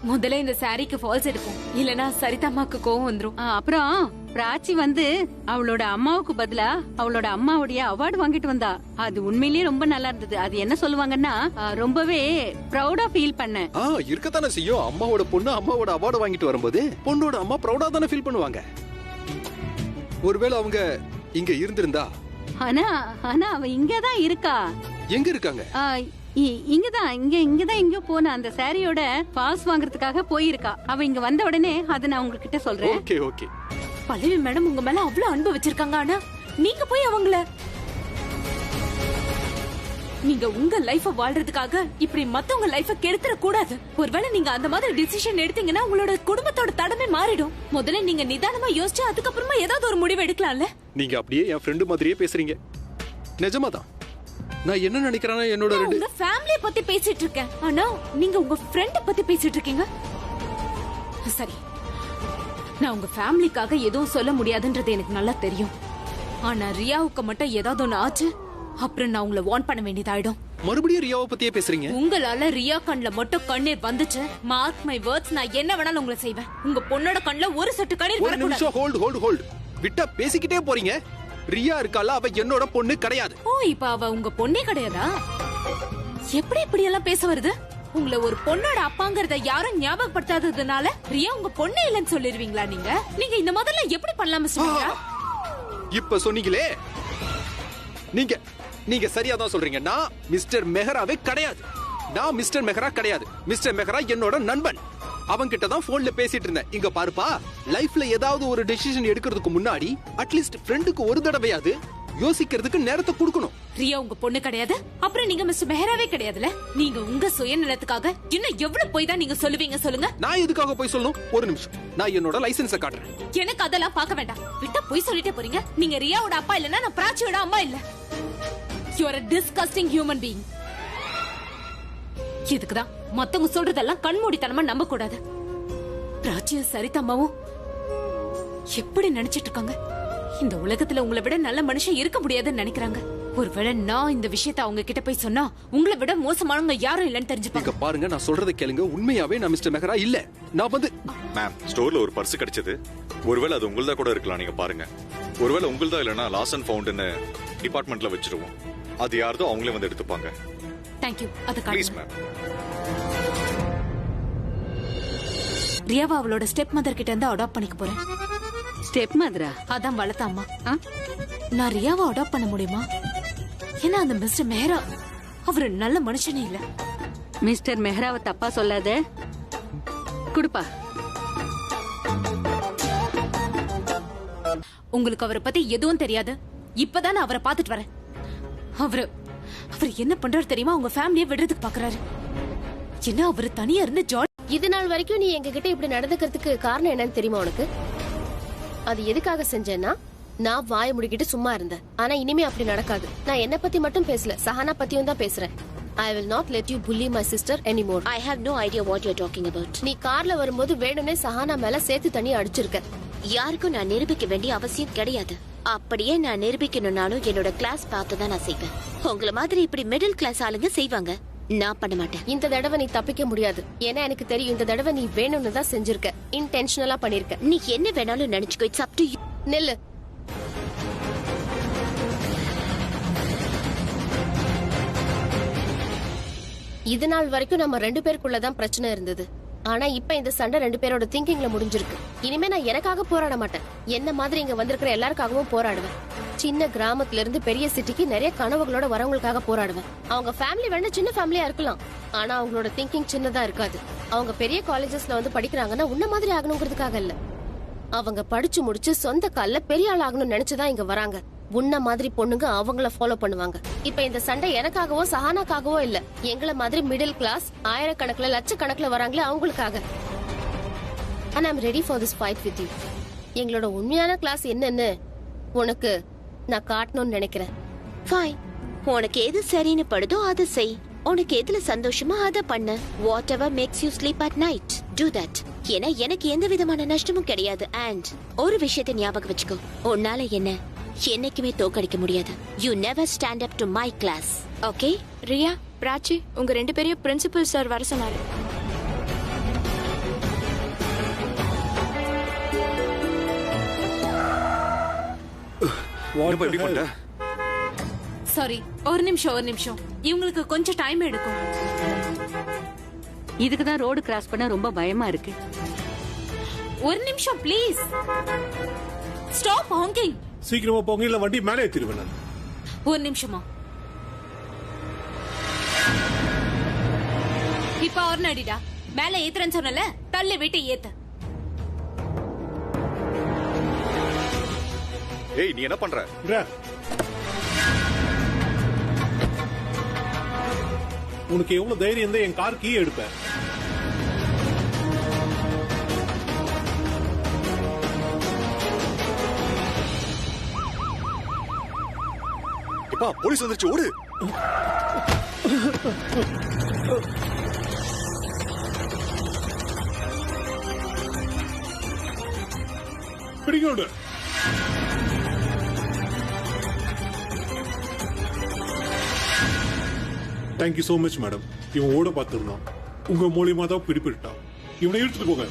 முதல்ல இந்த சாரிக்கு ஃபால்ஸ் எடுப்போம், இல்லனா சரிதாமாக்கு கோவம் வந்துரும். அப்புறம் பிராச்சி வந்து அவளோட அம்மாவுக்கு பதிலா அவளோட அம்மாவுடைய அவார்டு வாங்கிட்டு வந்தா. அது உண்மையிலேயே ரொம்ப நல்லா இருந்தது. அது என்ன சொல்லுவாங்கன்னா ரொம்பவே ப்ரௌடா ஃபீல் பண்ணேன். இருக்கத்தானே செய்யும். அம்மாவோட பொண்ணு அம்மாவோட அவார்டு வாங்கிட்டு வரும்போது பொண்ணோட அம்மா ப்ரௌடா தானே ஃபீல் பண்ணுவாங்க. ஒருவேளை அவங்க இங்க இருந்திருந்தா. ஆனா அவ இங்கதான் இருக்கா. எங்க இருக்காங்க? இங்கதான் எங்கயோ போன அந்த சாரியோட பாஸ் வாங்குறதுக்காக போயிருக்கா. அவ இங்க வந்த உடனே அதை நான் உங்ககிட்ட சொல்றேன். Okay okay. பல்லவி மேடம் உங்க மேல அவ்வளவு அன்பு வச்சிருக்காங்க. ஆனா நீங்க போய் அவங்கள நீங்க உங்க லைஃப வாழ்றதுக்காக இப்படி மத்தவங்க லைஃப கெடுத்துற கூடாது. ஒருவேளை நீங்க அந்த மாதிரி டிசிஷன் எடுத்தீங்கன்னா உங்களோட குடும்பத்தோட தடமே மாறிடும். முதல்ல நீங்க நிதானமா யோசிச்சு அதுக்கப்புறமா ஏதாவது ஒரு முடிவு எடுக்கலாம்ல. நீங்க அப்படியே என் ஃப்ரெண்டு மாதிரியே பேசுறீங்க. நிஜமாதான். நான் என்ன நினைக்கிறேன்னா என்னோட உங்க ஃபேமிலிய பத்தி பேசிட்டு இருக்கேன். ஆனா நீங்க உங்க ஃப்ரெண்ட பத்தி பேசிட்டு இருக்கீங்க. சரி, நான் உங்க ஃபேமிலிக்காக எதுவும் சொல்ல முடியாதுன்றது எனக்கு நல்லா தெரியும். ஆனா ரியாவுக்கு மட்டும் ஏதாவது ஒண்ணு ஆச்சு அப்புறம் நான் உங்களை வார்ன் பண்ண வேண்டியதாயிடும். மறுபடியும் ரியாவை பத்தியே பேசுறீங்க. உங்களால ரியா கண்ணுல மட்டும் கண்ணீர் வந்துச்சு, மார்க் மை வேர்ட்ஸ், நான் என்ன வேணாலும் உங்களை செய்வேன். உங்க பொண்ணோட கண்ணுல ஒரு சொட்டு கண்ணீர் ஒரு நிமிஷம் ஹோல்ட். விட்டா பேசிக்கிட்டே போறீங்க. ரியா இருக்கால, அவ என்னோட பொண்ணு கிடையாது. ஓ, இப்ப அவ உங்க பொண்ணே கிடையாதா? எப்படி இப்படி எல்லாம் பேச வருது? உங்களை ஒரு பொண்ணோட அப்பாங்கறத யாரும் ஞாபகப்படுத்தாததுனால ரியா உங்க பொண்ணே இல்லைன்னு சொல்லிருவீங்களா? நீங்க இந்த முதல்ல எப்படி பண்ணலாம்னு சொல்றீங்க? இப்ப சொன்னீங்களே, நீங்க சரியா தான் சொல்றீங்க. நான் மிஸ்டர் மெஹராவே கிடையாது. மிஸ்டர் மெஹரா என்னோட நண்பன். அவன் கிட்ட தான் போன்ல பேசிட்டு இருந்தேன். இங்க பாருப்பா, லைஃப்ல ஏதாவது ஒரு டெசிஷன் எடுக்கிறதுக்கு முன்னாடி அட்லீஸ்ட் ஃப்ரெண்டுக்கு ஒரு தடவையாவது யோசிக்கிறதுக்கு நேரத்தை கொடுக்கணும். ரியா உங்க பொண்ணு கிடையாது, அப்புறம் நீங்க மிஸ்டர் மெஹராவே கிடையாதுல. நீங்க உங்க சுயநலத்துக்காக இன்னும் எவ்வளவு போய் தான் நீங்க சொல்லுவீங்க சொல்லுங்க. நான் எதுக்காக போய் சொல்லணும்? ஒரு நிமிஷம், நான் என்னோட லைசென்ஸை காட்டுறேன். எனக்கு அதெல்லாம் பார்க்க வேண்டாம். விட்டா போய் சொல்லிட்டே போறீங்க. நீங்க ரியாவோட அப்பா இல்லன்னா நான் பிராச்சியோட அம்மா இல்ல. You are a disgusting human being. இதுக்குதான் மத்தவங்க சொல்றதெல்லாம் கண்மூடித்தனமா நம்ப கூடாது. பிராச்சியும் சரிதம்மாவும் எப்படி நினைச்சிட்டு இருக்காங்க? இந்த உலகத்துல உங்களை விட நல்ல மனுஷன் இருக்க முடியாதுன்னு நினைக்கிறாங்க. ஒருவேளை நான் இந்த விஷயத்தை அவங்க கிட்ட போய் சொன்னா உங்களை விட மோசமானவங்க யாரும் இல்லன்னு தெரிஞ்சுப்பாங்க. பாருங்க, நான் சொல்றதை கேளுங்க. உண்மையாவே நான் மிஸ்டர் மெஹரா இல்ல. நான் வந்து மேம், ஸ்டோர்ல ஒரு பர்ஸ் கிடைச்சது. ஒருவேளை அது உங்களதா கூட இருக்கலாம். நீங்க பாருங்க. ஒருவேளை உங்களதா இல்லனா லாஸ் அண்ட் ஃபவுண்ட்னு டிபார்ட்மெண்ட்ல வச்சிருவோம். அது யாரதோ அவங்களே வந்து எடுத்துப்பாங்க. Thank you. அத ப்ளீஸ் மேம். ரியாவா அவளோட ஸ்டெப் மதர் கிட்ட இருந்து அடாப்ட் பண்ணிக்க போறேன். ஸ்டெப் மதரா? அதான் வளர்த்த அம்மா. நான் ரியாவை அடாப்ட் பண்ண முடியுமா? ஏன்னா அந்த மிஸ்டர் மெஹரா அவரு நல்ல மனுஷனே இல்ல. மிஸ்டர் மெஹராவை தப்பா சொல்லாத. குடுப்பா. உங்களுக்கு அவரை பத்தி எதுவும் தெரியாது. இப்பதான் நான் அவரை பாத்துட்டு வரேன். அவர் என்ன பண்றாரு தெரியுமா? உங்க ஃபேமிலியை விடுறதுக்கு பாக்குறாரு. என்ன அவரு தனியா இருந்து இது நாள் வரைக்கும் நீ எங்க கிட்ட இப்படி நடந்துக்கிறதுக்கு காரணம் என்னன்னு தெரியுமா உனக்கு? அது எதுக்காக செஞ்சேன்னா, நான் வாய முடிக்கிட்டு சும்மா இருந்தேன். ஆனா இனிமே அப்படி நடக்காது. நான் என்ன பத்தி மட்டும் பேசல, சஹானா பத்தியும் தான் பேசுறேன். I will not let you bully my sister anymore. I have no idea what you're talking about. நீ கார்ல வரும்போது வேணும்னே சஹானா மேல சேத்து தண்ணி அடிச்சிருக்க. யாருக்கும் நான் நிரூபிக்க வேண்டிய அவசியம் கிடையாது. அப்படியே நான் நிரூபிக்கணும்னாலும் என்னோட கிளாஸ் பார்த்து தான் நான் செய்வேன். உங்கள மாதிரி இப்படி மிடில் கிளாஸ் ஆளுங்க செய்வாங்க. நான் பண்ண மாட்டேன். இந்த தடவை நீ தப்பிக்க முடியாது. ஏன்னா எனக்கு தெரியும் இந்த தடவை நீ வேணும்னு தான் செஞ்சிருக்க. இன்டென்ஷனலா பண்ணிருக்க. நீ என்ன வேணாலும் நினைச்சுக்கோ. It's up to you. நெல்லு. இது நாள் வரைக்கும் நம்ம 2 பேருக்குள்ளதான் பிரச்சனை இருந்தது. ஆனா இப்ப இந்த சண்டை 2 பேரோட திங்கிங்ல முடிஞ்சிருக்கு. இனிமே நான் எனக்காக போராட மாட்டேன். என்ன மாதிரி இங்க வந்திருக்கிற எல்லாருக்காகவும் போராடுவேன். சின்ன கிராமத்துல இருந்து பெரிய சிட்டிக்கு நிறைய கனவுகளோட வரவங்களுக்காக போராடுவேன். அவங்க ஃபேமிலி வேணா சின்ன ஃபேமிலியா இருக்கலாம், ஆனா அவங்களோட திங்கிங் சின்னதா இருக்காது. அவங்க பெரிய காலேஜஸ்ல வந்து படிக்கிறாங்கன்னா உன்ன மாதிரி ஆகணுங்கிறதுக்காக இல்ல. அவங்க படிச்சு முடிச்சு சொந்த கால்ல பெரிய ஆள் ஆகணும்னு நினைச்சுதான் இங்க வராங்க. உன்ன மாதிரி பொண்ணுங்க அவங்கள ஃபாலோ பண்ணுவாங்க. இப்ப இந்த சண்டை எனக்காகவோ சஹானாக்காகவோ இல்ல, எங்கள மாதிரி மிடில் கிளாஸ் ஆயிரக்கணக்கில் லட்சக்கணக்கில் வராங்களே அவங்களுக்காக. And I'm ready for this fight with you. எங்களோட உண்மையான கிளாஸ் என்னன்னு உனக்கு நான் காட்டணும்னு நினைக்கிறேன். ஃபைன், உனக்கு எது சரின்னு படுதோ அதை செய். உனக்கு எதுல சந்தோஷமா அதை பண்ணு. Whatever makes you sleep at night, do that. ஏன்னா எனக்கு எந்த விதமான நஷ்டமும் கிடையாது. அண்ட் ஒரு விஷயத்தை ஞாபகம் வச்சுக்கோ, உன்னால என்ன என்னைக்குமே தோக்கடிக்க முடியாது. You never stand up to my class. Okay? Riya, Prachi, உங்க 2 பேரையும் பிரின்சிபல் சார் வர சொன்னாரு. எப்படி பண்ற? சாரி, ஒரு நிமிஷம். இவங்களுக்கு கொஞ்சம் டைம் எடுக்கும். இதுக்கு தான் ரோடு கிராஸ் பண்ண ரொம்ப பயமா இருக்கு. ஒரு நிமிஷம் ப்ளீஸ். Stop hanging. சீக்கிரமா போங்க, இல்ல வண்டி மேலே ஏத்திடுவேன் நான். ஒரு நிமிஷமா. இப்ப ஒரு அடிடா. மேல ஏத்துறேன்னு சொன்னல, தள்ளி விட்டு ஏத்து. ஏய், நீ என்ன பண்ற? உனக்கு எவ்வளவு தைரியம் இருந்தா என் கார் கீ எடுப்ப? இப்பா போலீஸ் வந்துருச்சு, ஓடு. பிடிக்கோடு. Thank you so much madam. இவன் ஓட பார்த்துருந்தான், உங்க மூலியமா தான் பிடிப்பிட்டான். இவனை இழுத்துட்டு போங்க.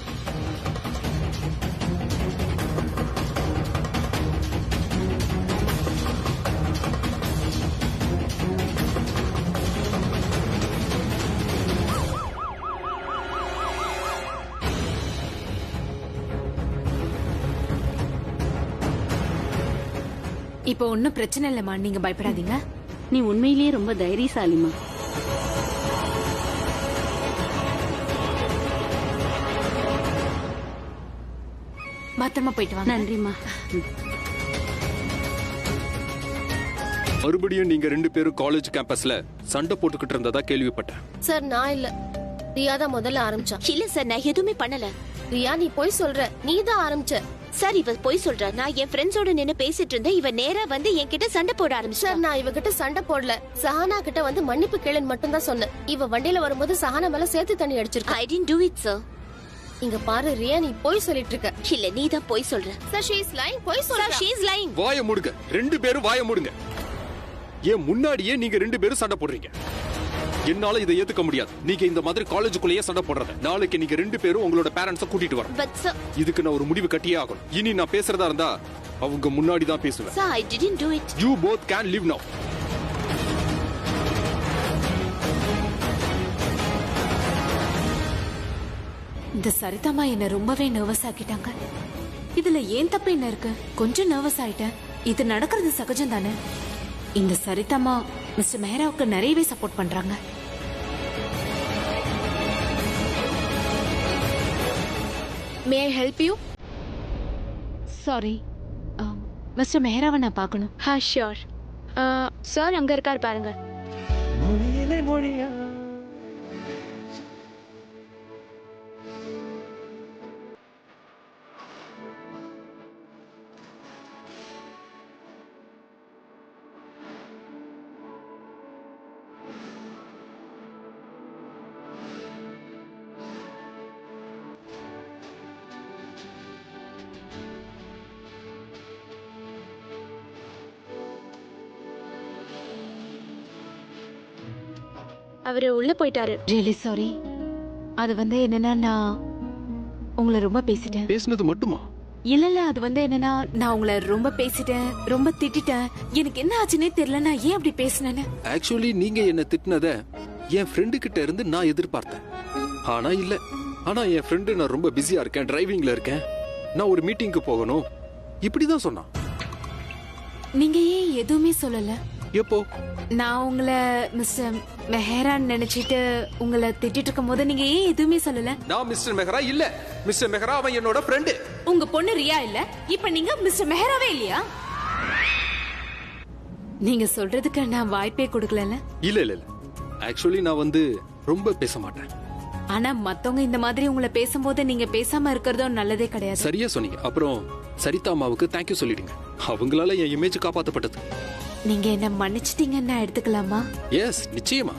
இப்போ ஒன்னும் பிரச்சனை இல்லம்மா, நீங்க பயப்படாதீங்க. நீ உண்மையிலேயே ரொம்ப தைரியசாலிமா. பத்திரமா போயிட்டு வாங்க. நன்றிமா. மறுபடியும் நீங்க 2 பேரும் காலேஜ் கேம்பஸ்ல சண்டை போட்டுக்கிட்டு இருந்ததா கேள்விப்பட்டேன். சார் நான் இல்ல, ரியா தான் முதல்ல ஆரம்பிச்சா. இல்ல சார், நான் எதுவுமே பண்ணல. ரியா நீ போய் சொல்ற, நீ தான் ஆரம்பிச்ச. சார் இவ போய் சொல்ற. நான் என் ஃப்ரெண்ட்ஸோட நின்னு பேசிட்டு இருந்தேன். இவ நேரா வந்து என்கிட்ட சண்டை போட ஆரம்பிச்சா. சார் நான் இவகிட்ட சண்டை போடல, சஹானா கிட்ட வந்து மன்னிப்பு கேளுன்னு மட்டும் தான் சொன்னேன். இவ வண்டியில வரும்போது சஹானா மேல சேர்த்து தண்ணி அடிச்சிருக்கா. I didn't do it sir. இங்க பாரு ரியா, நீ போய் சொல்லிட்டு இருக்க. இல்ல, நீ தான் போய் சொல்ற. சார் she is lying, போய் சொல்றா. Sir she is lying. வாயை மூடுங்க, 2 பேரும் வாயை மூடுங்க. ஏன் முன்னாடியே நீங்க 2 பேரும் சண்டை போடுறீங்க? என்னால இதை ஏத்துக்க முடியாது. நீங்க இந்த மாதிரி காலேஜுக்குள்ளேயே சண்டை போடுறத. நாளைக்கு நீங்க 2 பேரும் உங்களோட பேரண்ட்ஸ கூட்டிட்டு வரணும். But sir, இதுக்கு நான் ஒரு முடிவு கட்டியே ஆகணும். இனி நான் பேசுறதா இருந்தா அவங்க முன்னாடி தான் பேசுவேன். sir I didn't do it. You both can leave now. இந்த சரிதாமா என்ன ரொம்பவே நர்வஸ் ஆக்கிட்டாங்க. இதுல ஏன் தப்பு என்ன இருக்கு? கொஞ்சம் நர்வஸ் ஆயிட்டேன். இது நடக்கிறது சகஜம் தானே. இந்த சரிதாமா மிஸ்டர் மெஹராவுக்கு நிறையவே சப்போர்ட் பண்றாங்க. May I help you? Sorry, mister மெஹராவை நான் பார்க்கணும். ஷியோர். சார் அங்க இருக்கார் பாருங்க. அவரு உள்ள போயிட்டாரு. Really sorry. அது வந்து என்னன்னா, நான் உங்களை ரொம்ப பேசிட்டேன். பேசினது மட்டுமா? இல்ல, அது வந்து என்னன்னா, நான் உங்களை ரொம்ப பேசிட்டேன், ரொம்ப திட்டிட்டேன். எனக்கு என்ன ஆச்சுன்னே தெரியல, நான் ஏன் அப்படி பேசினேன்னு. ஆக்சுவலி நீங்க என்ன திட்டினத என் ஃப்ரெண்டு கிட்ட இருந்து நான் எதிர்பார்த்தேன். ஆனா இல்ல. ஆனா என் ஃப்ரெண்டு நான் ரொம்ப பிஸியா இருக்கேன், டிரைவிங்ல இருக்கேன், நான் ஒரு மீட்டிங்க்கு போகணும், இப்படிதான் சொன்னான். நீங்க ஏன் எதுவுமே சொல்லல? எப்போ? நான் உங்களை மிஸ்டர் மெஹரான்னு நினைச்சிட்டு உங்களை திட்டிட்டு இருக்கும் போது நீங்க ஏன் எதுவுமே சொல்லல? நான் மிஸ்டர் மெஹரா இல்ல. மிஸ்டர் மெஹரா அவன் என்னோட ஃப்ரெண்டு. உங்க பொண்ணு ரியா இல்ல, இப்ப நீங்க மிஸ்டர் மெஹராவே இல்லையா? நீங்க சொல்றதுக்கு நான் வாய்ப்பே கொடுக்கல. இல்ல இல்ல இல்ல, ஆக்சுவலி நான் வந்து ரொம்ப பேச மாட்டேன். ஆனா மத்தவங்க இந்த மாதிரி உங்களை பேசும்போது நீங்க பேசாம இருக்கிறதும் நல்லதே கிடையாது. சரியா சொன்னீங்க. அப்புறம் சரிதா அம்மாவுக்கு தேங்க்யூ சொல்லிடுங்க. அவங்களால என் இமேஜ் காப்பாத்தப்பட்டது. நீங்க என்ன மன்னிச்சிட்டீங்கன்னு நான் எடுத்துக்கலாமா? எஸ், நிச்சயமா.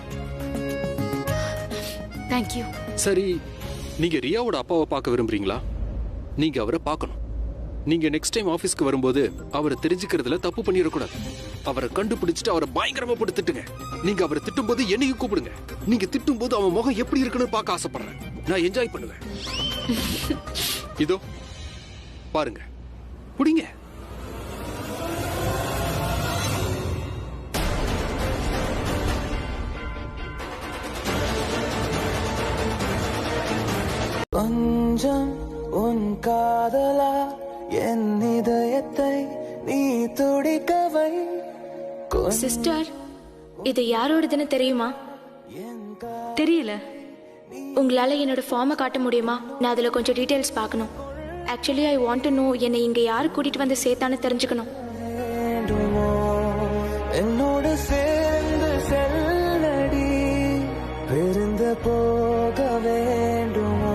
தேங்க்யூ. சரி, நீங்க ரியாவோட அப்பாவை பார்க்க விரும்புறீங்களா? நீங்க அவரை பார்க்கணும். நீங்க நெக்ஸ்ட் டைம் ஆபீஸ்க்கு வரும்போது அவரை தெரிஞ்சுக்கிறதுல தப்பு பண்ணிடக்கூடாது. அவரை கண்டுபிடிச்சிட்டு அவரை பயங்கரமா போட்டு திட்டுங்க. நீங்க அவரை திட்டும் போது என்னையும் கூப்பிடுங்க. நீங்க திட்டும் போது அவன் முகம் எப்படி இருக்குன்னு பார்க்க ஆசைப்படுறேன். நான் என்ஜாய் பண்ணுவேன். இதோ பாருங்க, புடிங்க. கொஞ்சம் உன் காதலா என் இதயத்தை நீ துடிக்கவை. சிஸ்டர், இது யாரோடதுன்னு தெரியுமா? தெரியல. உங்களால என்னோட ஃபார்மை காட்ட முடியுமா? நான் அதுல கொஞ்சம் டீடைல்ஸ் பார்க்கணும். Actually I want to know என்னை இங்க யாரு கூட்டிட்டு வந்து சேர்த்தான்னு தெரிஞ்சுக்கணும். என்னோட சேர்ந்து செல்லடி பிரிந்து போக வேண்டுமோ?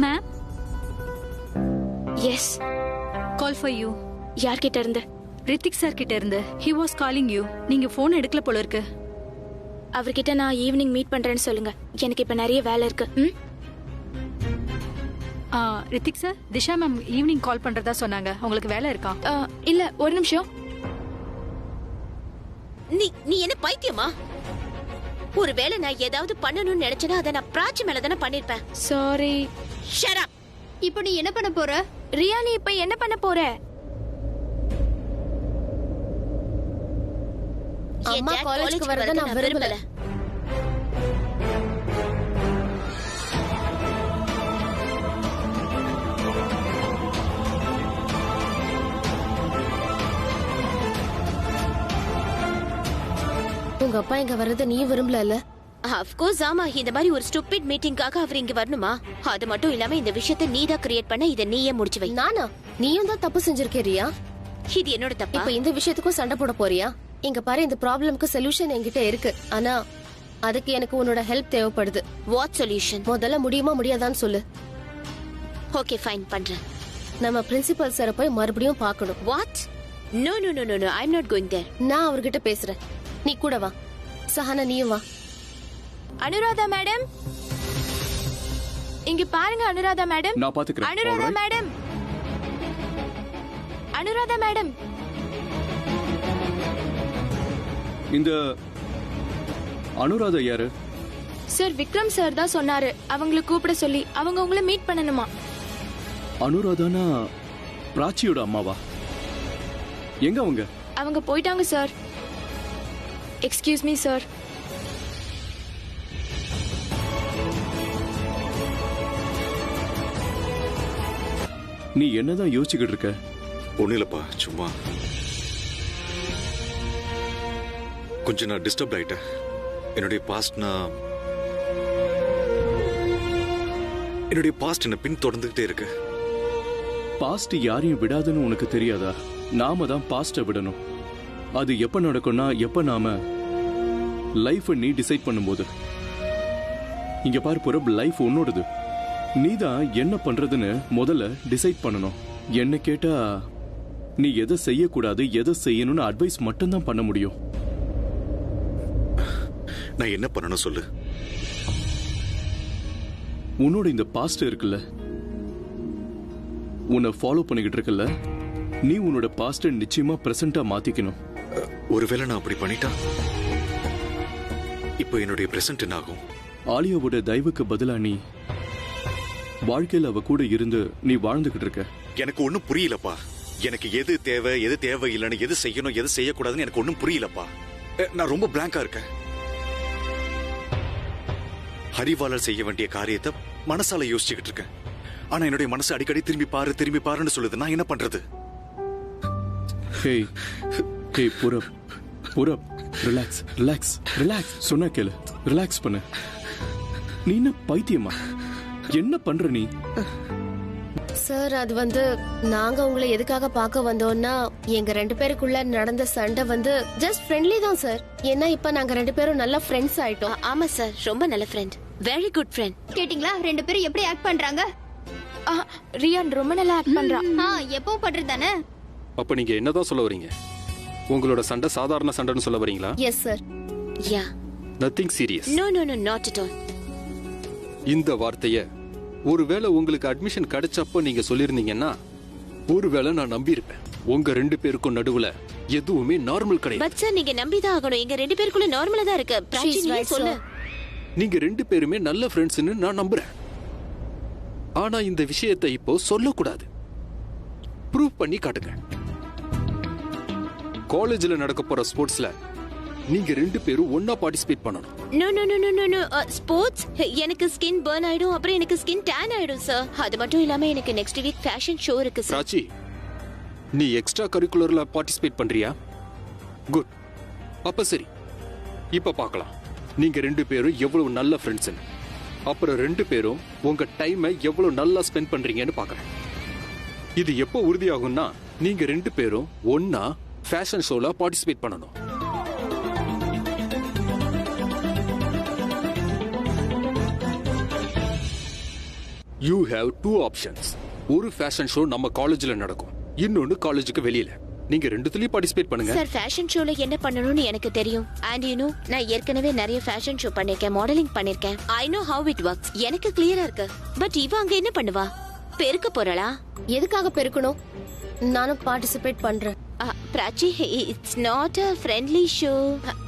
Ma'am, yes. Call for you. யார்கிட்ட இருந்து? ரித்திக் சார் கிட்ட இருந்து. He was calling you. நீங்க போன் எடுக்கல போல இருக்கு. அவர்கிட்ட நான் ஈவினிங் மீட் பண்றேன்னு சொல்லுங்க. எனக்கு இப்ப நிறைய வேலை இருக்கு. Rithik sir, Disha ma'am evening call பண்றதா சொன்னாங்க. உங்களுக்கு வேலை இருக்கா? இல்ல, ஒரு நிமிஷம். நீ என்ன பைத்தியமா? ஒருவேளை நான் ஏதாவது பண்ணணும்னு நினைச்சேன்னா அதை நான் பிராச்சி மேல தானே பண்ணிருப்பேன். சாரி. Shut up. இப்போ நீ என்ன பண்ண போற? ரியா, நீ இப்ப என்ன பண்ண போற? அம்மா காலேஜ்க்கு வரத நான் விரும்பல. உங்க அப்பா இங்க வரத நீ விரும்பல? Of course. ஆமா, இந்த மாதிரி ஒரு ஸ்டூபிட் மீட்டிங்காக அவர் இங்க வரணுமா? அது மட்டும் இல்லாம இந்த விஷயத்தை நீ தான் கிரியேட் பண்ண. இதை நீயே முடிச்சு வை. நானா? நீயும் தான் தப்பு செஞ்சிருக்கியா? இது என்னோட தப்பா? இப்ப இந்த விஷயத்துக்கும் சண்டை போட போறியா? இங்க பாரு, இந்த ப்ராப்ளம்க்கு சொல்யூஷன் என்கிட்ட இருக்கு. ஆனா அதுக்கு எனக்கு உன்னோட ஹெல்ப் தேவைப்படுது. What solution? முதல்ல முடியுமா முடியாதான்னு சொல்லு. ஓகே ஃபைன், பண்றேன். நம்ம பிரின்சிபல் சார போய் மறுபடியும் பார்க்கணும். What? No no no no, I am not going there. நான் அவர்கிட்ட பேசுறேன். நீ கூட வா. சஹானா, நீயும் வா. அனுராதா மேடம், இங்க பாருங்க. அனுராதா மேடம், நான் பாத்துக்கிறேன். Anuradha madam, Anuradha madam. இந்த அனுராதா யாரு? சார், விக்ரம் சார் தான் சொன்னாரு அவங்கள கூப்பிட சொல்லி. அவங்க உங்களை மீட் பண்ணணுமா? அனுராதானா பிராச்சியோட அம்மாவா? எங்க அவங்க? அவங்க போயிட்டாங்க சார். Excuse me sir. நீ என்னதான் யோசிச்சுக்கிட்டு இருக்க? ஒன்னும் இல்லப்பா, சும்மா கொஞ்சம் நான் டிஸ்டர்ப் ஆயிட்டேன். என்னுடைய பாஸ்ட் என்ன பின் தொடர்ந்துகிட்டே இருக்கு. பாஸ்ட் யாரையும் விடாதுன்னு உனக்கு தெரியாதா? நாம தான் பாஸ்ட விடணும். அது எப்ப நடக்கும்னா, எப்ப நாம லைஃப் நீ டிசைட் பண்ணும்போது. இங்க பாரு புரப், லைஃப் உன்னோடது. நீதான் என்ன பண்றதுன்னு முதல்ல டிசைட் பண்ணணும். என்ன கேட்டா நீ எதை செய்யக்கூடாது, எதை செய்யணும்னு அட்வைஸ் மட்டும்தான் பண்ண முடியும். நான் என்ன பண்ணணும் சொல்லு. உன்னோட இந்த பாஸ்ட் இருக்குல்ல, உன்னை ஃபாலோ பண்ணிக்கிட்டு இருக்கல, நீ உன்னோட பாஸ்ட நிச்சயமா பிரசன்டா மாத்திக்கணும். ஒருவேளை நான் அப்படி பண்ணிட்டா இப்போ என்னுடைய பிரசன்ட் என்ன ஆகும்? ஆலியாவோட தயவுக்கு பதிலா நீ வாழ்க்கையில் அவ கூட இருந்து நீ வாழ்ந்துகிட்டு இருக்க. எனக்கு ஒன்னும் புரியலப்பா. எனக்கு எது தேவை, எது தேவை இல்லைன்னு, எது செய்யணும், எது செய்யக்கூடாதுன்னு எனக்கு ஒன்னும் புரியலப்பா. நான் ரொம்ப பிளாங்கா இருக்கேன். ஹரிவாலர் செய்ய வேண்டிய காரியத்தை மனசால யோசிச்சுக்கிட்டு இருக்கேன். ஆனா என்னுடைய மனசு அடிக்கடி திரும்பி பாருன்னு சொல்லுது. நான் என்ன பண்றது? Purab, relax relax relax. சொன்னா கேளு, ரிலாக்ஸ் பண்ணு. நீ என்ன பைத்தியமா? என்ன பண்ற நீ? சார், அது நாங்க உங்களை எதுக்காக பார்க்க வந்தோம்னா, எங்க 2 பேருக்குள்ள நடந்த சண்டை ஜஸ்ட் ஃப்ரெண்ட்லி தான் சார். ஏன்னா இப்ப நாங்க 2 பேரும் நல்ல ஃப்ரெண்ட்ஸ் ஆயிட்டோம். ஆமா சார், ரொம்ப நல்ல ஃப்ரெண்ட், வெரி குட் ஃப்ரெண்ட். கேட்டிங்களா 2 பேரும் எப்படி ஆக்ட் பண்றாங்க? ரியான் ரொம்ப நல்லா ஆக்ட் பண்றா. எப்பவும் பண்றது தானே. அப்ப நீங்க என்னதான் சொல்ல வரீங்க? உங்களோட சண்டை சாதாரண சண்டைன்னு சொல்ல வரீங்களா? Yes sir. Yeah, nothing serious. No no no, not at all. இந்த வார்த்தைய ஒருவேளை உங்களுக்கு அட்மிஷன் கிடைச்சப்போ நீங்க சொல்லிருந்தீங்கன்னா ஒருவேளை நான் நம்பி இருப்பேன். உங்க 2 பேருக்கும் நடுவுல எதுவுமே நார்மல் கிடையாது. பட் சார், நீங்க நம்பிதான் ஆகணும். எங்க 2 பேருக்குள்ள நார்மலா தான் இருக்கு. பிராச்சி, நீ சொல்லு. நீங்க 2 பேருமே நல்ல ஃப்ரெண்ட்ஸ்னு நான் நம்புறேன். ஆனா இந்த விஷயத்தை இப்போ சொல்லக்கூடாது. ப்ரூவ் பண்ணி காட்டுங்க. காலேஜ்ல நடக்க போற ஸ்போர்ட்ஸ்ல நீங்க 2 பேரும் ஒன்னா பார்ட்டிசிபேட் பண்ணணும். No no no no no sports எனக்கு ஸ்கின் பர்ன் ஆயிடும், அப்புறம் எனக்கு ஸ்கின் டேன் ஆயிடும் சார். அது மட்டும் இல்லாம எனக்கு நெக்ஸ்ட் வீக் ஃபேஷன் ஷோ இருக்கு சார். ராச்சி, நீ எக்ஸ்ட்ரா கரிக்குலர்ல பார்ட்டிசிபேட் பண்றியா? குட். அப்ப சரி, இப்ப பார்க்கலாம் நீங்க 2 பேரும் எவ்வளவு நல்ல ஃப்ரெண்ட்ஸ். அப்புறம் 2 பேரும் உங்க டைமை எவ்வளவு நல்லா ஸ்பெண்ட் பண்றீங்கன்னு பார்க்கறேன். இது எப்போ உறுதியாகும்னா நீங்க 2 பேரும் ஒன்னா ஃபேஷன் ஷோல பார்ட்டிசிபேட் பண்ணணும். You have 2 options. ஒரு ஃபேஷன் ஷோ நம்ம காலேஜ்ல நடக்கும், இன்னொன்னு காலேஜுக்கு வெளியில. நீங்க ரெண்டுத்துலயும் பார்ட்டிசிபேட் பண்ணுங்க. சார், ஃபேஷன் ஷோல என்ன பண்ணணும்னு எனக்கு தெரியும். அண்ட் யூ நோ, நான் ஏற்கனவே நிறைய ஃபேஷன் ஷோ பண்ணிருக்கேன், மாடலிங் பண்ணிருக்கேன். I know how it works. எனக்கு கிளியரா இருக்கு. பட் இவ அங்க என்ன பண்ணுவா? பெருக்க போறளா? எதுக்காக பெருக்கணும்? நானும் பார்ட்டிசிபேட் பண்றேன். Prachi, it's not a friendly show,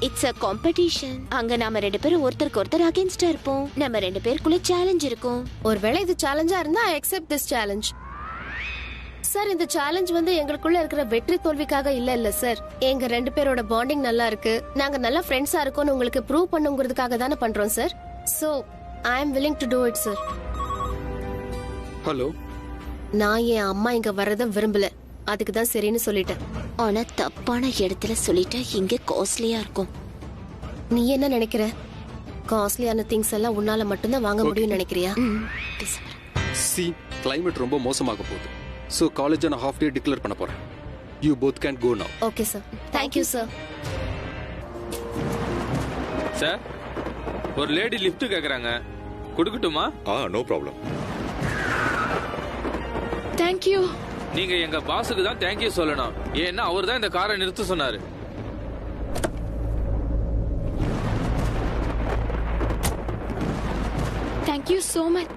it's a competition. அங்க நாம 2 பேரும் ஒருத்தருக்கு ஒருத்தர் அகைன்ஸ்டா இருப்போம். நம்ம 2 பேருக்குள்ள சேலஞ்ச் இருக்கும். ஒருவேளை இது சேலஞ்சா இருந்தா I accept this challenge. Sir, இந்த சேலஞ்ச் வந்து எங்களுக்குள்ள இருக்கிற வெற்றி தோல்விக்காக இல்ல சார். எங்க 2 பேரோட பாண்டிங் நல்லா இருக்கு, நாங்க நல்ல ஃப்ரெண்ட்ஸா இருக்கோம்னு உங்களுக்கு ப்ரூவ் பண்ணுங்கிறதுக்காக தானே பண்றோம் சார். So I am willing to do it sir. Hello, நான் என் அம்மா இங்க வரத விரும்பல, அதுக்கு தான் சரின்னு சொல்லிட்டேன். ஆனா தப்பான இடத்துல சொல்லிட்டா இங்க காஸ்ட்லியா இருக்கும். நீ என்ன நினைக்கிற? காஸ்ட்லியான திங்ஸ் எல்லாம் உன்னால மட்டும்தான் வாங்க முடியும்னு நினைக்கிறியா? சி, கிளைமேட் ரொம்ப மோசமாக போகுது. சோ காலேஜ் நான் ஹாஃப் டே டிக்ளேர் பண்ண போறேன். You both can go now. Okay sir. Thank you sir. Sir, ஒரு லேடி லிஃப்ட் கேக்குறாங்க, கொடுக்கட்டுமா? No problem. Thank you. நீங்க எங்க பாஸுக்கு தான் தேங்க் யூ சொல்லணும். ஏன்னா அவர் தான் இந்த காரை நிறுத்த சொன்னாரு. Thank you so much.